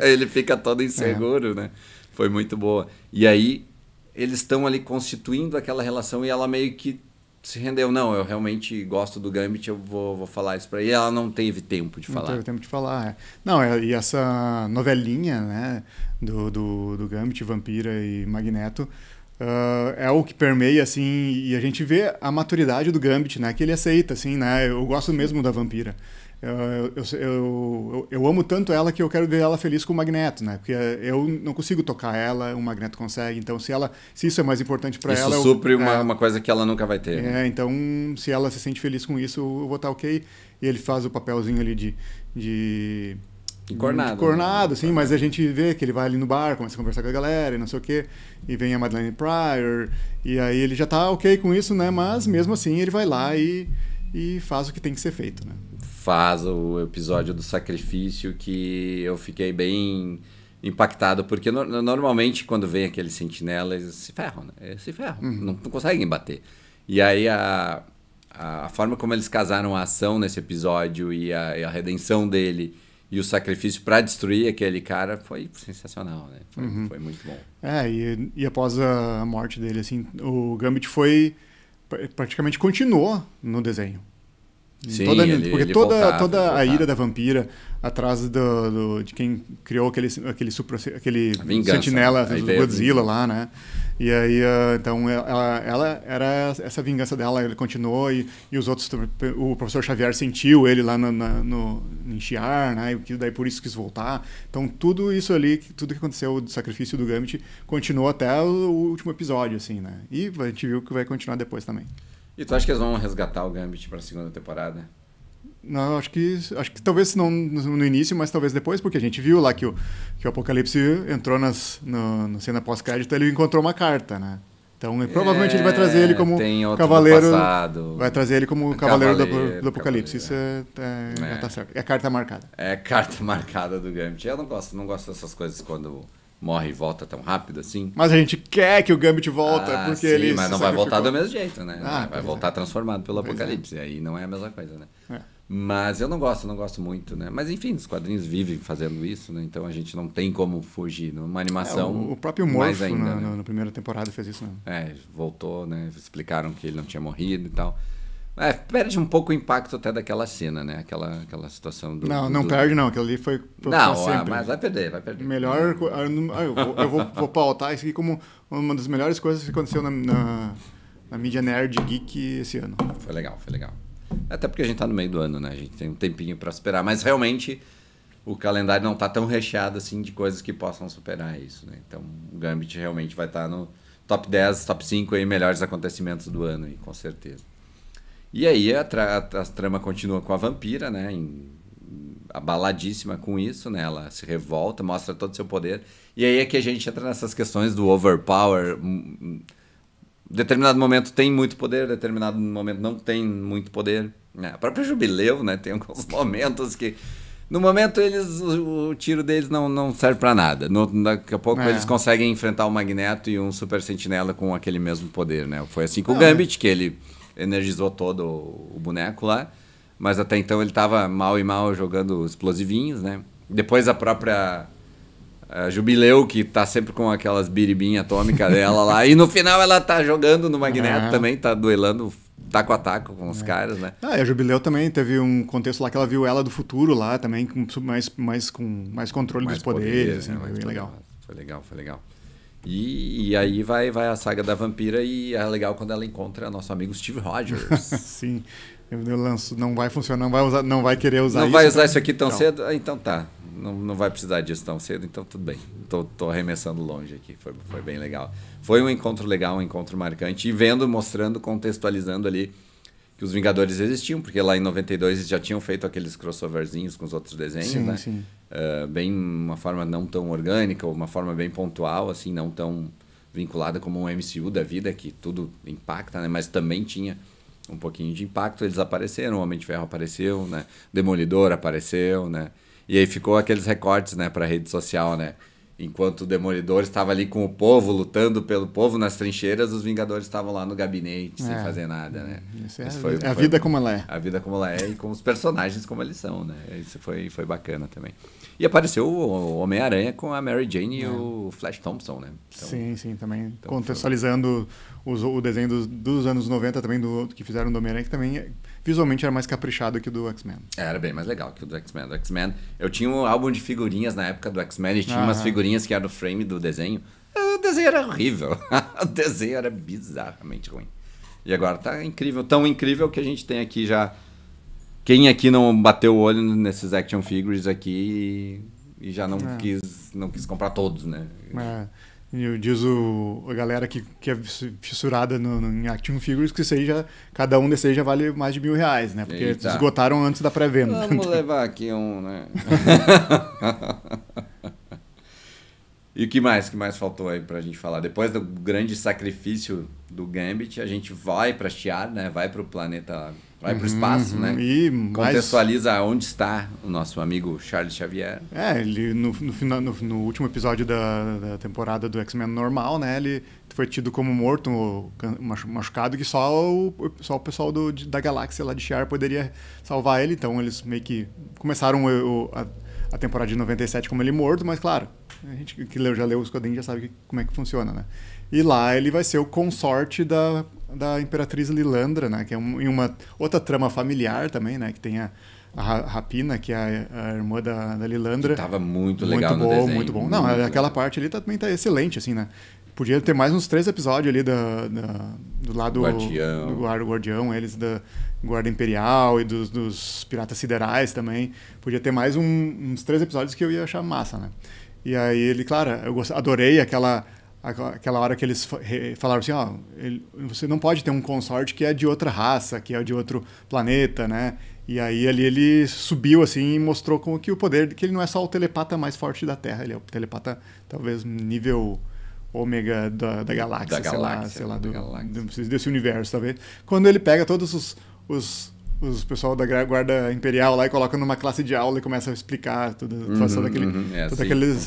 Ele fica todo inseguro, né? Foi muito boa. E aí, eles estão ali constituindo aquela relação e ela meio que se rendeu. Não, eu realmente gosto do Gambit, eu vou falar isso pra ele. E ela não teve tempo de falar. Não teve tempo de falar, Não, e essa novelinha, né, do Gambit, Vampira e Magneto, é o que permeia, assim, e a gente vê a maturidade do Gambit, né, que ele aceita, assim, né, eu gosto mesmo da Vampira. Eu amo tanto ela que eu quero ver ela feliz com o Magneto, né, porque eu não consigo tocar ela, o Magneto consegue, então se isso é mais importante para ela... Isso supre uma coisa que ela nunca vai ter. Então se ela se sente feliz com isso, eu vou estar ok, e ele faz o papelzinho ali de Encornado. Cornado, sim, mas a gente vê que ele vai ali no bar, começa a conversar com a galera e não sei o quê, e vem a Madeleine Pryor, e aí ele já tá ok com isso, né? Mas mesmo assim ele vai lá e faz o que tem que ser feito, né? Faz o episódio do sacrifício, que eu fiquei bem impactado, porque normalmente quando vem aqueles sentinelas, eles se ferram, né? Eles se ferram, não conseguem bater. E aí a forma como eles casaram a ação nesse episódio e a redenção dele e o sacrifício para destruir aquele cara foi sensacional, né? Foi muito bom. E após a morte dele, assim, o Gambit praticamente continuou no desenho. Sim, porque toda a ira da vampira atrás de quem criou aquele sentinela do Godzilla lá, né? E aí, então, ela era essa vingança dela, ele continuou e os outros, o professor Xavier sentiu ele lá em Shi'ar, né? E daí por isso quis voltar. Então, tudo isso ali, tudo que aconteceu do sacrifício do Gambit continuou até o último episódio, assim, né? E a gente viu que vai continuar depois também. E tu acha que eles vão resgatar o Gambit para a segunda temporada? Não, acho que talvez não no início, mas talvez depois, porque a gente viu lá que o Apocalipse entrou na cena pós-crédito, ele encontrou uma carta, né? Então, provavelmente ele vai trazer ele como cavaleiro. Vai trazer ele como cavaleiro do Apocalipse. Isso já tá certo. É carta marcada. É carta marcada do Gambit. Eu não gosto dessas coisas quando morre e volta tão rápido assim. Mas a gente quer que o Gambit volta, porque sim, ele mas não vai voltar do mesmo jeito, né? Vai voltar é. transformado pelo Apocalipse. Aí não é a mesma coisa, né? É. Mas eu não gosto muito, né? Mas enfim, os quadrinhos vivem fazendo isso, né? Então a gente não tem como fugir. Numa animação, o próprio Morph ainda, na primeira temporada fez isso, né? Voltou, né? Explicaram que ele não tinha morrido e tal. Perde um pouco o impacto até daquela cena, né? Aquela situação do... Não perde não, aquilo ali foi não, sempre. Mas vai perder. Melhor... Eu vou pautar isso aqui como uma das melhores coisas que aconteceu na mídia nerd geek esse ano. Foi legal. Até porque a gente tá no meio do ano, né? A gente tem um tempinho para superar, mas realmente o calendário não tá tão recheado assim de coisas que possam superar isso, né? Então o Gambit realmente vai estar no top 10, top 5 aí, melhores acontecimentos do ano, aí, com certeza. E aí a trama continua com a vampira, né? Abaladíssima com isso, né? Ela se revolta, mostra todo o seu poder. E aí é que a gente entra nessas questões do overpower. Determinado momento tem muito poder, determinado momento não tem muito poder. A própria Jubileu, né? Tem alguns momentos que... No momento o tiro deles não serve pra nada. Daqui a pouco eles conseguem enfrentar o Magneto e um Super Sentinela com aquele mesmo poder, né? Foi assim com o Gambit, que ele energizou todo o boneco lá. Mas até então ele tava mal e mal jogando explosivinhos, né? Depois a própria... A Jubileu, que tá sempre com aquelas biribinhas atômicas dela lá. E no final ela tá jogando no Magneto também, tá duelando taco a taco com os caras, né? E a Jubileu também teve um contexto lá que ela viu ela do futuro lá também, com mais controle dos poderes. Né? Foi bem legal. Foi legal. E aí vai a saga da vampira e é legal quando ela encontra nosso amigo Steve Rogers. Sim. Não vai funcionar, não vai querer usar isso. Não vai usar isso aqui tão cedo? Então tá. Não vai precisar disso tão cedo, então tudo bem. Tô arremessando longe aqui, foi bem legal. Foi um encontro legal, um encontro marcante. E mostrando, contextualizando ali que os Vingadores existiam, porque lá em 92 eles já tinham feito aqueles crossoverzinhos com os outros desenhos, né? Sim. Bem uma forma não tão orgânica, uma forma bem pontual, assim, não tão vinculada como um MCU da vida, que tudo impacta, né? Mas também tinha um pouquinho de impacto. Eles apareceram, o Homem de Ferro apareceu, né? Demolidor apareceu, né? E aí ficou aqueles recortes, né, para rede social, né? Enquanto o Demolidor estava ali com o povo, lutando pelo povo nas trincheiras, os Vingadores estavam lá no gabinete, sem fazer nada, né? A vida como ela é. A vida como ela é e com os personagens como eles são, né? Isso foi bacana também. E apareceu o Homem-Aranha com a Mary Jane e o Flash Thompson, né? Então, sim, também. Então, contextualizando o desenho dos anos 90 também, que fizeram do Homem-Aranha, que também visualmente era mais caprichado que o do X-Men. Era bem mais legal que o do X-Men. Do X-Men, eu tinha um álbum de figurinhas na época do X-Men e tinha umas figurinhas que eram no frame do desenho. O desenho era horrível. O desenho era bizarramente ruim. E agora tá incrível. Tão incrível que a gente tem aqui já... Quem aqui não bateu o olho nesses action figures aqui e já não quis comprar todos, né? diz a galera que é fissurada em Action Figures que isso aí cada um desses aí já vale mais de R$1.000, né? Porque eles esgotaram antes da pré-venda. Vamos levar aqui um, né? E o que mais faltou aí pra gente falar? Depois do grande sacrifício do Gambit, a gente vai pra Shi'ar, né? Vai pro planeta, vai pro espaço, né? E contextualiza onde está o nosso amigo Charles Xavier. Ele no último episódio da temporada do X-Men normal, né? Ele foi tido como morto, machucado, que só o pessoal da galáxia lá de Shi'ar poderia salvar ele. Então eles meio que começaram a temporada de 97 como ele morto, mas claro, a gente que já leu os quadrinhos já sabe como é que funciona, né? E lá ele vai ser o consorte da Imperatriz Lilandra, né? Que é em uma outra trama familiar também, né? Que tem a Rapina, que é a irmã da Lilandra. Que tava muito legal no desenho. Muito bom. Não, aquela parte ali também tá excelente, assim, né? Podia ter mais uns 3 episódios ali do lado do Guardião, eles da Guarda Imperial e dos Piratas Siderais também. Podia ter mais uns 3 episódios que eu ia achar massa, né? E aí ele, claro, eu adorei aquela hora que eles falaram assim, você não pode ter um consorte que é de outra raça, que é de outro planeta, né? E aí ali ele subiu assim e mostrou como que o poder, que ele não é só o telepata mais forte da Terra, ele é o telepata talvez nível ômega da galáxia, sei lá, desse universo, talvez. Quando ele pega todos os pessoal da Guarda Imperial lá e coloca numa classe de aula e começa a explicar todas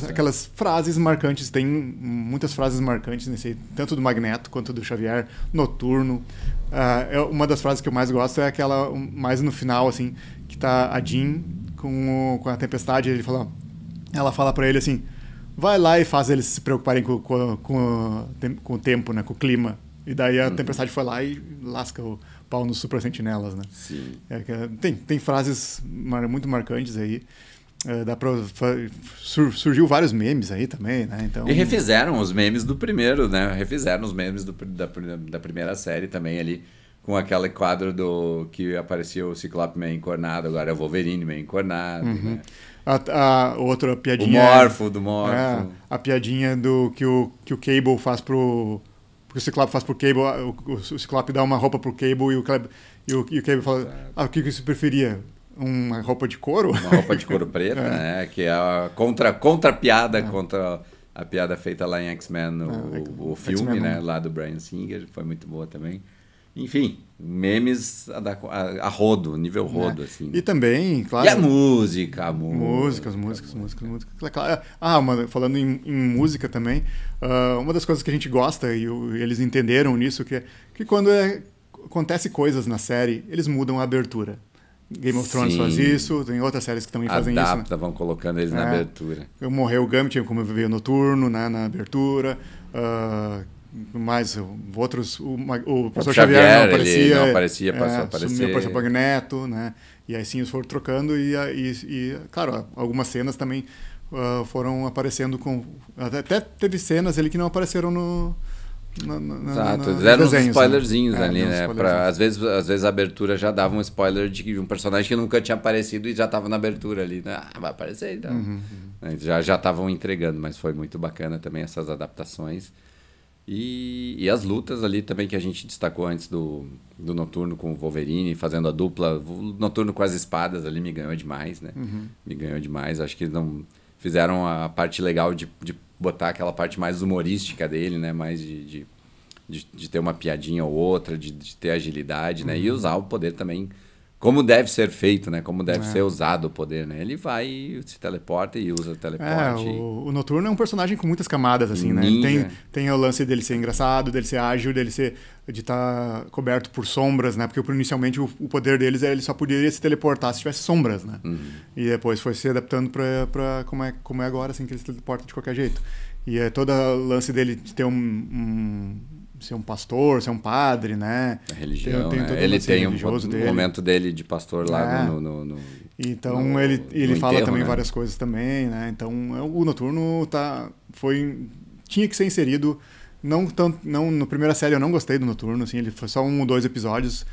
aquelas frases marcantes. Tem muitas frases marcantes nesse, tanto do Magneto quanto do Xavier, Noturno. Uma das frases que eu mais gosto é aquela mais no final, assim, que tá a Jean com a Tempestade, ela fala pra ele assim, vai lá e faz eles se preocuparem com o tempo, né, com o clima. E daí a Tempestade foi lá e lasca o pau nos Super Sentinelas, né? Sim. Tem frases muito marcantes aí. Surgiu vários memes aí também, né? Então... E refizeram os memes do primeiro, né? Refizeram os memes da primeira série também ali, com aquele quadro que aparecia o Ciclope meio encornado, agora é o Wolverine meio encornado, né? A outra piadinha... Do Morpho. A piadinha que o Cable faz pro... Porque o Ciclope faz pro Cable, o Ciclope dá uma roupa pro Cable e o Cable fala, o que você preferia? Uma roupa de couro? Uma roupa de couro preta, né? Que é a contra-piada contra a piada feita lá em X-Men, o filme, né? Lá do Bryan Singer, foi muito boa também. Enfim, memes a rodo, nível rodo, assim. E também, claro... E a música, Músicas. Falando em música também, uma das coisas que a gente gosta, e eles entenderam nisso, que quando acontece coisas na série, eles mudam a abertura. Game of Thrones faz isso, tem outras séries que também fazem isso. Né? Vão colocando eles na abertura. Morreu o Gambit, como veio Noturno, né, na abertura. Mais outros, o professor Xavier não aparecia. Ele não aparecia, passou a aparecer. Sumiu, apareceu para Magneto, né? E aí sim eles foram trocando e claro, algumas cenas também foram aparecendo até teve cenas ali que não apareceram Exato, fizeram uns spoilerzinhos ali, né? Às vezes a abertura já dava um spoiler de um personagem que nunca tinha aparecido e já estava na abertura ali, né? Vai aparecer então. Já estavam entregando, mas foi muito bacana também essas adaptações. E as lutas ali também que a gente destacou antes do Noturno com o Wolverine, fazendo a dupla. O Noturno com as espadas ali me ganhou demais, né? Me ganhou demais. Acho que eles não fizeram a parte legal de botar aquela parte mais humorística dele, né? Mais de ter uma piadinha ou outra, de ter agilidade, né? E usar o poder também como deve ser feito, né? Como deve ser usado o poder, né? Ele vai, se teleporta e usa o teleporte. O Noturno é um personagem com muitas camadas, assim, né? Tem o lance dele ser engraçado, dele ser ágil, de estar coberto por sombras, né? Porque inicialmente o poder deles ele só poderia se teleportar se tivesse sombras, né? E depois foi se adaptando para como é agora, assim, que ele se teleporta de qualquer jeito. E todo o lance dele de ter ser um pastor, ser um padre, né? A religião, né? Ele tem um momento dele de pastor lá Então ele fala enterro, também, né? Várias coisas também, né? Então o Noturno tinha que ser inserido. Não, na primeira série eu não gostei do Noturno, assim, ele foi só 1 ou 2 episódios,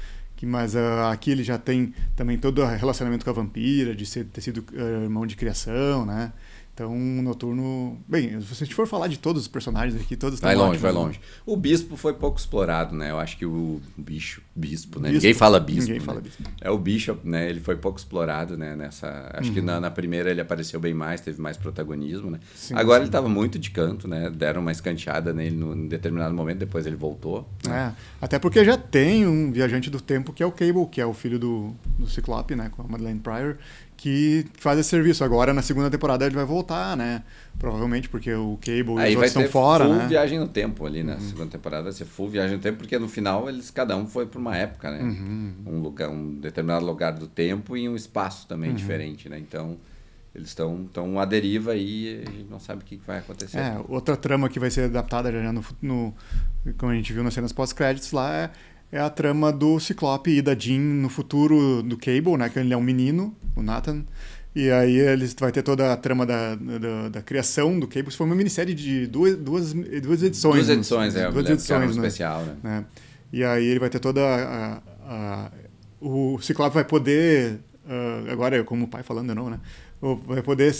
mas aqui ele já tem também todo o relacionamento com a vampira, de ter sido irmão de criação, né? Então, o Noturno... Bem, se a gente for falar de todos os personagens aqui, todos estão Vai longe, ótimos, vai né? longe. O Bispo foi pouco explorado, né? Eu acho que o Bispo, né? Bispo. Ninguém fala Bispo. Ninguém né? fala Bispo. É o Bishop, né? Ele foi pouco explorado, né? Acho que na primeira ele apareceu bem mais, teve mais protagonismo, né? Sim, Agora sim. ele estava muito de canto, né? Deram uma escanteada nele em determinado momento, depois ele voltou. Né? Até porque já tem um viajante do tempo que é o Cable, que é o filho do Ciclope, né? Com a Madeleine Pryor, que faz esse serviço. Agora, na segunda temporada, ele vai voltar, né? Provavelmente, porque o Cable e os Aí vai outros estão ter fora, full né? viagem no tempo ali, né? Segunda temporada vai ser full viagem no tempo, porque no final cada um foi para uma época, né? Um determinado lugar do tempo e um espaço também diferente, né? Então, eles estão à deriva e a gente não sabe o que vai acontecer. Outra trama que vai ser adaptada já como a gente viu nas cenas pós-créditos lá é a trama do Ciclope e da Jean no futuro do Cable, né? Que ele é um menino, o Nathan. E aí eles vai ter toda a trama da criação do Cable. Isso foi uma minissérie de duas edições. Duas edições, duas edições, né? especial, né? E aí ele vai ter toda o Ciclope vai poder, agora como o pai falando não, né? Vai poder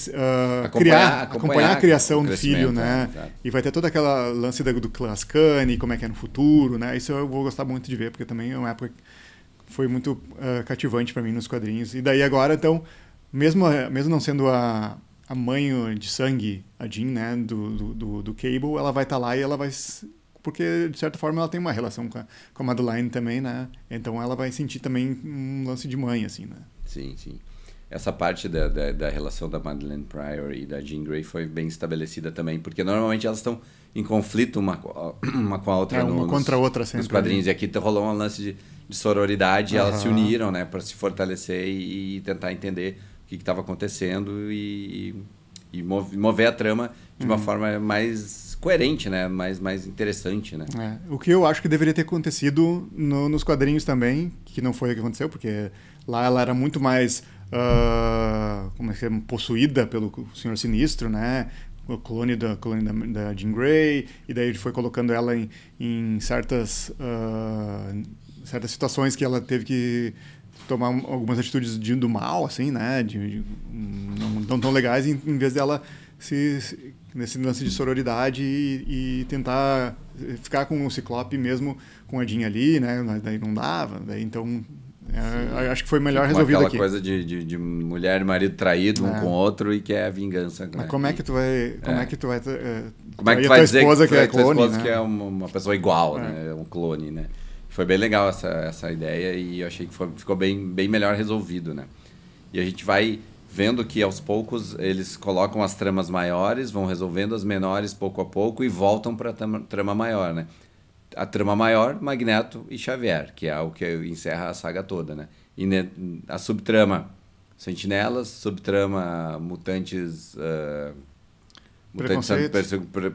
acompanhar a criação do filho, né? E vai ter toda aquela lance do clã Ascani, como é que é no futuro, né? Isso eu vou gostar muito de ver, porque também é uma época que foi muito cativante para mim nos quadrinhos. E daí agora, então, mesmo não sendo a mãe de sangue, a Jean, né, do Cable, ela vai estar lá e ela vai... Porque, de certa forma, ela tem uma relação com a Madeline também, né? Então ela vai sentir também um lance de mãe, assim, né? Sim, sim. Essa parte da relação da Madeleine Pryor e da Jean Grey foi bem estabelecida também, porque normalmente elas estão em conflito uma com a outra. Uma contra a outra sempre. Nos quadrinhos. E aqui rolou um lance de sororidade e elas se uniram, né, para se fortalecer e tentar entender o que estava acontecendo e mover a trama de uma forma mais coerente, né, mais interessante, né. O que eu acho que deveria ter acontecido nos quadrinhos também, que não foi o que aconteceu, porque lá ela era muito mais possuída pelo Senhor Sinistro, né? O clone da Jean Grey, e daí ele foi colocando ela em certas situações que ela teve que tomar algumas atitudes do mal, assim, né? Não tão legais, em vez dela nesse lance de sororidade e tentar ficar com o Ciclope mesmo com a Jean ali, né? Mas daí não dava, daí então... acho que foi melhor resolvido aqui. Aquela coisa de mulher e marido traído um com o outro e que é a vingança. Mas né? como é que tu vai dizer esposa que é clone, esposa né? que é uma pessoa igual, né? Um clone, né? Foi bem legal essa ideia e eu achei que ficou bem melhor resolvido, né? E a gente vai vendo que aos poucos eles colocam as tramas maiores, vão resolvendo as menores pouco a pouco e voltam para a trama maior, né? A trama maior, Magneto e Xavier, que é o que encerra a saga toda, né? E a subtrama Sentinelas, subtrama mutantes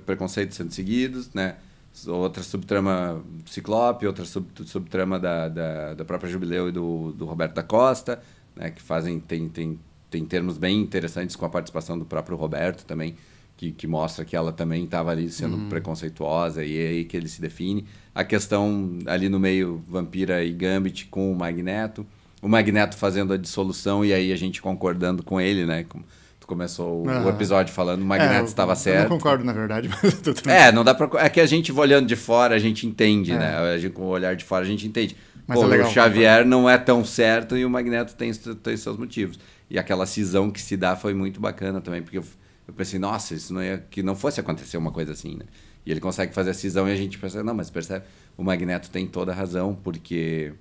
preconceitos sendo seguidos, né? Outra subtrama Ciclope, outra subtrama da própria Jubileu e do Roberto da Costa, né? Que tem termos bem interessantes com a participação do próprio Roberto também, que mostra que ela também estava ali sendo preconceituosa e é aí que ele se define. A questão ali no meio, Vampira e Gambit com o Magneto fazendo a dissolução e aí a gente concordando com ele, né? Tu começou o episódio falando o Magneto estava certo. Eu não concordo, na verdade. Mas não dá pra... É que a gente olhando de fora, a gente entende, né? A gente, com o olhar de fora, a gente entende. Mas legal, o Xavier não é tão certo e o Magneto tem seus motivos. E aquela cisão que se dá foi muito bacana também, porque eu pensei, nossa, isso que não fosse acontecer uma coisa assim, né? E ele consegue fazer a cisão e a gente pensa, não, mas percebe, o Magneto tem toda a razão, porque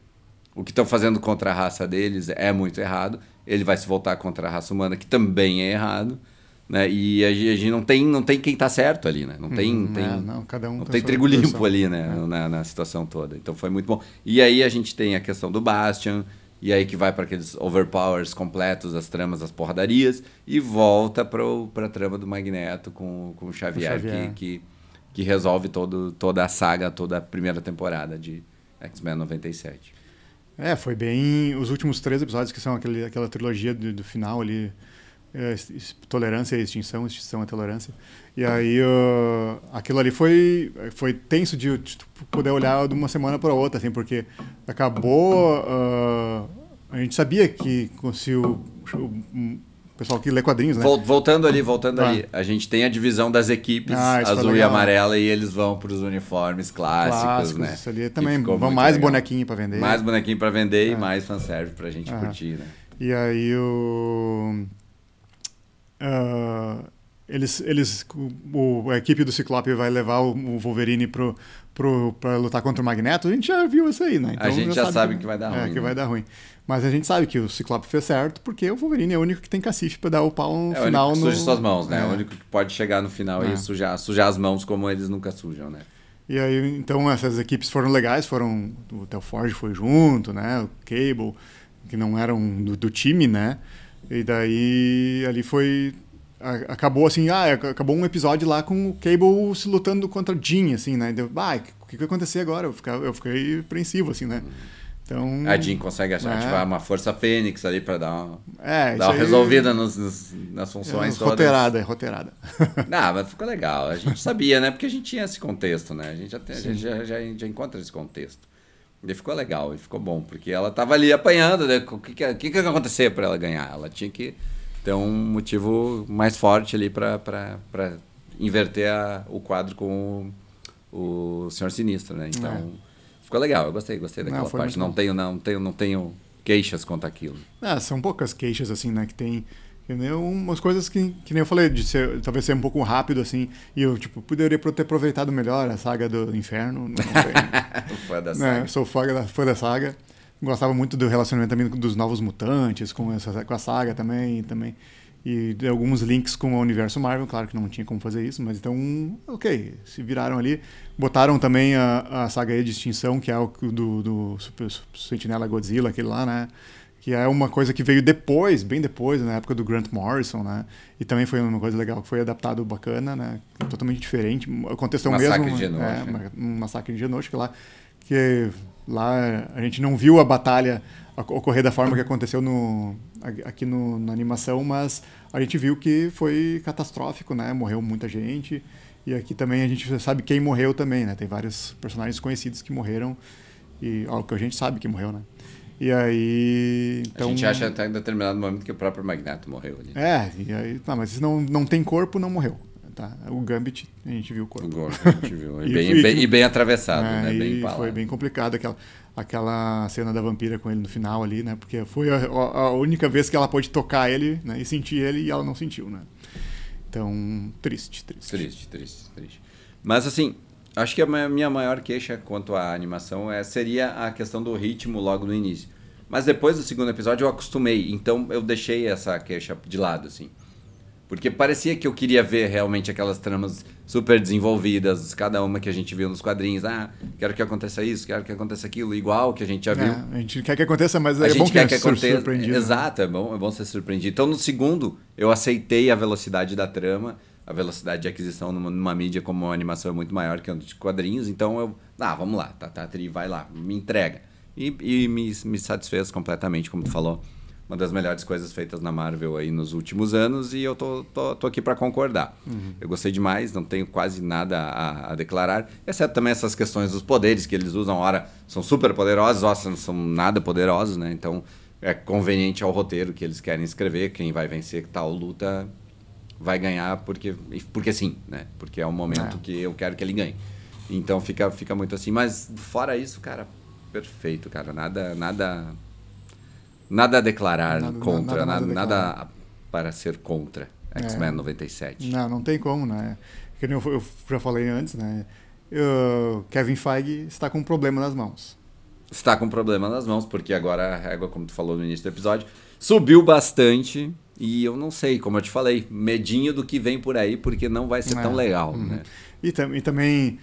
o que estão fazendo contra a raça deles é muito errado, ele vai se voltar contra a raça humana, que também é errado, né? E a gente não tem quem tá certo ali, né? Não tem cada um não tem trigo limpo ali, né? Na situação toda. Então foi muito bom. E aí a gente tem a questão do Bastian, e aí que vai para aqueles overpowers completos, as tramas, as porradarias, e volta para a trama do Magneto com o Xavier. Que resolve toda a saga, toda a primeira temporada de X-Men 97. Foi bem... Os últimos 3 episódios, que são aquela trilogia do final ali, Tolerância e Extinção, Extinção e Tolerância. E aí aquilo ali foi tenso de poder olhar de uma semana para outra, assim, porque acabou... a gente sabia que se o pessoal que lê quadrinhos, né? Voltando ali. A gente tem a divisão das equipes azul e amarela e eles vão para os uniformes clássicos, né? Isso ali também. Vão mais legal. Bonequinho para vender. Mais bonequinho para vender e mais fanservice pra gente curtir, né? E aí a equipe do Ciclope vai levar o Wolverine pra lutar contra o Magneto. A gente já viu isso aí, né? Então, a gente já sabe que vai dar ruim. Que vai dar ruim. Mas a gente sabe que o Ciclope fez certo, porque o Wolverine é o único que tem cacife pra dar o pau no final. O único que suja suas mãos, né? O único que pode chegar no final e sujar as mãos como eles nunca sujam, né? E aí, então, essas equipes foram legais, o Theo Forge foi junto, né? O Cable, que não eram do time, né? E daí, ali foi... Acabou assim, acabou um episódio lá com o Cable se lutando contra Jean, assim, né? Deu, o que vai acontecer agora? Eu fiquei apreensivo, assim, né? Então, a Jean consegue ativar uma força fênix ali pra dar uma resolvida nas funções todas. Roteirada. Não, mas ficou legal. A gente sabia, né? Porque a gente tinha esse contexto, né? A gente já encontra esse contexto. E ficou legal, e ficou bom, porque ela tava ali apanhando, né? O que ia acontecer pra ela ganhar? Ela tinha que ter um motivo mais forte ali para inverter o quadro com o Senhor Sinistro, né? Então, ficou legal, eu gostei daquela parte. Não tenho queixas quanto aquilo. São poucas queixas, assim, né? Que tem umas coisas que nem eu falei, talvez ser um pouco rápido, assim, e eu, poderia ter aproveitado melhor a saga do Inferno. Não sei. Fã da saga. Sou fã da saga. Gostava muito do relacionamento também dos Novos Mutantes, com a saga também. E de alguns links com o universo Marvel, claro que não tinha como fazer isso, mas então, se viraram ali. Botaram também a saga aí de extinção, que é o do Sentinela Godzilla, aquele lá, né? Que é uma coisa que veio depois, bem depois, na época do Grant Morrison, né? E também foi uma coisa legal, que foi adaptado bacana, né? Totalmente diferente. O contexto é o mesmo. Um massacre de Genosha, que lá a gente não viu a batalha ocorrer da forma que aconteceu aqui na animação, mas a gente viu que foi catastrófico, né? Morreu muita gente. E aqui também a gente sabe quem morreu também, né? Tem vários personagens conhecidos que morreram. E o que a gente sabe que morreu, né? E aí... Então, a gente acha até em determinado momento que o próprio Magneto morreu ali. E aí... Mas se não tem corpo, não morreu. Tá? O Gambit, a gente viu o corpo. A gente viu. E bem atravessado, né? Bem foi bem complicado aquela cena da vampira com ele no final ali, né? Porque foi a única vez que ela pôde tocar ele, né? E sentir ele, e ela não sentiu, né? Então, triste. Mas assim, acho que a minha maior queixa quanto à animação seria a questão do ritmo logo no início. Mas depois do segundo episódio eu acostumei, então eu deixei essa queixa de lado, assim. Porque parecia que eu queria ver realmente aquelas tramas super desenvolvidas, cada uma que a gente viu nos quadrinhos. Quero que aconteça isso, quero que aconteça aquilo, igual que a gente já viu. A gente quer que aconteça, mas é bom que seja surpreendido. Exato, é bom ser surpreendido. Então, no segundo, eu aceitei a velocidade da trama, a velocidade de aquisição numa mídia como uma animação é muito maior que a de quadrinhos. Então, vamos lá, Tri, vai lá, me entrega. E me satisfez completamente, como tu falou. Uma das melhores coisas feitas na Marvel aí nos últimos anos, e eu tô aqui para concordar. Eu gostei demais, não tenho quase nada a declarar, exceto também essas questões dos poderes que eles usam. Ora, são super poderosos, ora, não são nada poderosos, né? Então, é conveniente ao roteiro que eles querem escrever, quem vai vencer tal luta vai ganhar porque sim, né? Porque é o momento que eu quero que ele ganhe. Então, fica muito assim. Mas, fora isso, cara, perfeito, cara. Nada a declarar contra, nada para ser contra X-Men 97. Não tem como, né? Que nem eu já falei antes, né? Kevin Feige está com um problema nas mãos. Está com um problema nas mãos, porque agora a régua, como tu falou no início do episódio, subiu bastante. E eu não sei, como eu te falei, medinho do que vem por aí, porque não vai ser tão legal, né? E também...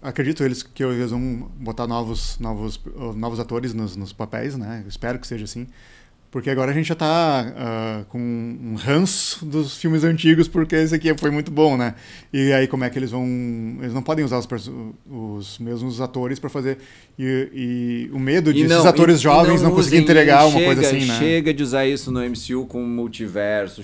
acredito que eles vão botar novos atores nos papéis, né? Espero que seja assim. Porque agora a gente já tá com um ranço dos filmes antigos, porque esse aqui foi muito bom, né? E aí como é que eles vão... Eles não podem usar os mesmos atores para fazer... E o medo de esses atores jovens não conseguirem entregar uma coisa assim, né? Chega de usar isso no MCU com o multiverso,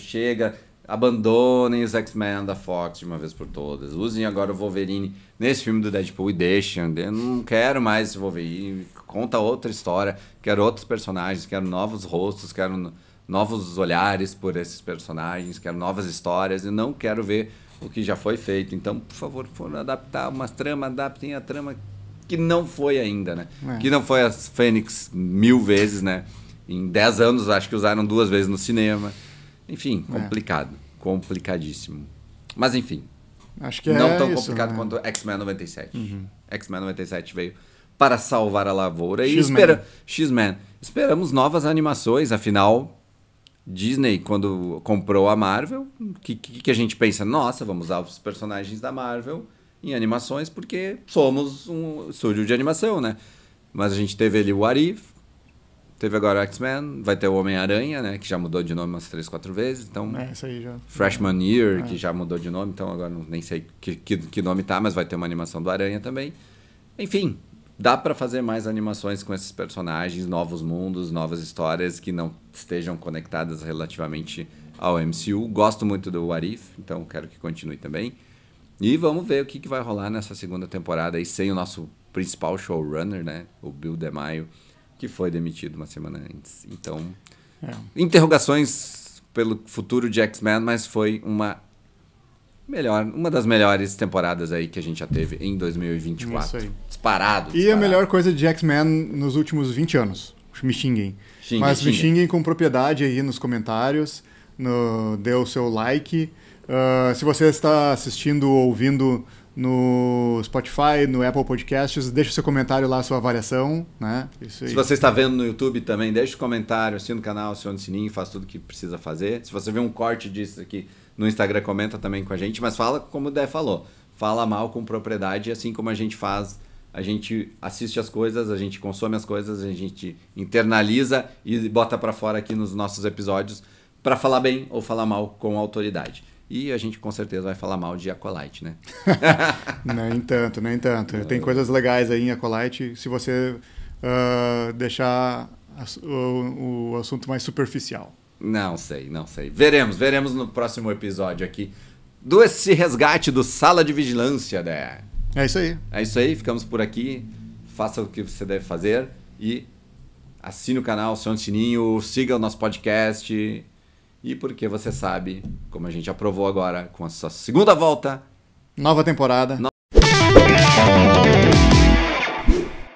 abandonem os X-Men da Fox de uma vez por todas. Usem agora o Wolverine nesse filme do Deadpool e deixem. Eu não quero mais esse Wolverine. Conta outra história. Quero outros personagens. Quero novos rostos. Quero novos olhares por esses personagens, quero novas histórias e não quero ver o que já foi feito. Então, por favor, for adaptar uma trama, adaptem a trama que não foi ainda, né? Que não foi a Fênix 1000 vezes, né? Em 10 anos, acho que usaram 2 vezes no cinema. Enfim, complicado. Complicadíssimo. Mas, enfim. Acho que não tão isso, complicado né? quanto X-Men 97. X-Men 97 veio para salvar a lavoura. E X-Men. Esperamos novas animações, afinal... Disney, quando comprou a Marvel, o que a gente pensa? Nossa, vamos usar os personagens da Marvel em animações porque somos um estúdio de animação, né? Mas a gente teve ali o What If, teve agora o X-Men, vai ter o Homem-Aranha, né? Que já mudou de nome umas 3, 4 vezes. Então, Isso aí já. Freshman Year, que já mudou de nome, então agora nem sei que nome tá, mas vai ter uma animação do Aranha também. Enfim, dá para fazer mais animações com esses personagens, novos mundos, novas histórias que não estejam conectadas relativamente ao MCU. Gosto muito do What If, então quero que continue também. E vamos ver o que vai rolar nessa segunda temporada aí, sem o nosso principal showrunner, né? O Bill DeMaio, que foi demitido uma semana antes. Então, interrogações pelo futuro de X-Men, mas foi uma das melhores temporadas aí que a gente já teve em 2024. Isso aí. Disparado. E a melhor coisa de X-Men nos últimos 20 anos. Me xinguem. Mas me xinguem com propriedade aí nos comentários. Dê o seu like. Se você está assistindo ou ouvindo no Spotify, no Apple Podcasts, deixe o seu comentário lá, a sua avaliação. Né? Isso aí. Se você está vendo no YouTube também, deixe o comentário, assina o canal, aciona o sininho, faz tudo o que precisa fazer. Se você vê um corte disso aqui no Instagram, comenta também com a gente, mas fala como o Dé falou. Fala mal com propriedade, assim como a gente faz. A gente assiste as coisas, a gente consome as coisas, a gente internaliza e bota pra fora aqui nos nossos episódios pra falar bem ou falar mal com autoridade. E a gente com certeza vai falar mal de Acolyte, né? Nem tanto, nem tanto. Tem coisas legais aí em Acolyte, se você deixar o assunto mais superficial. Não sei. Veremos no próximo episódio aqui desse resgate do Sala de Vigilância, né? É isso aí. É isso aí, ficamos por aqui. Faça o que você deve fazer e assine o canal, acione o sininho, siga o nosso podcast. E porque você sabe, como a gente aprovou agora com a sua segunda volta... Nova temporada.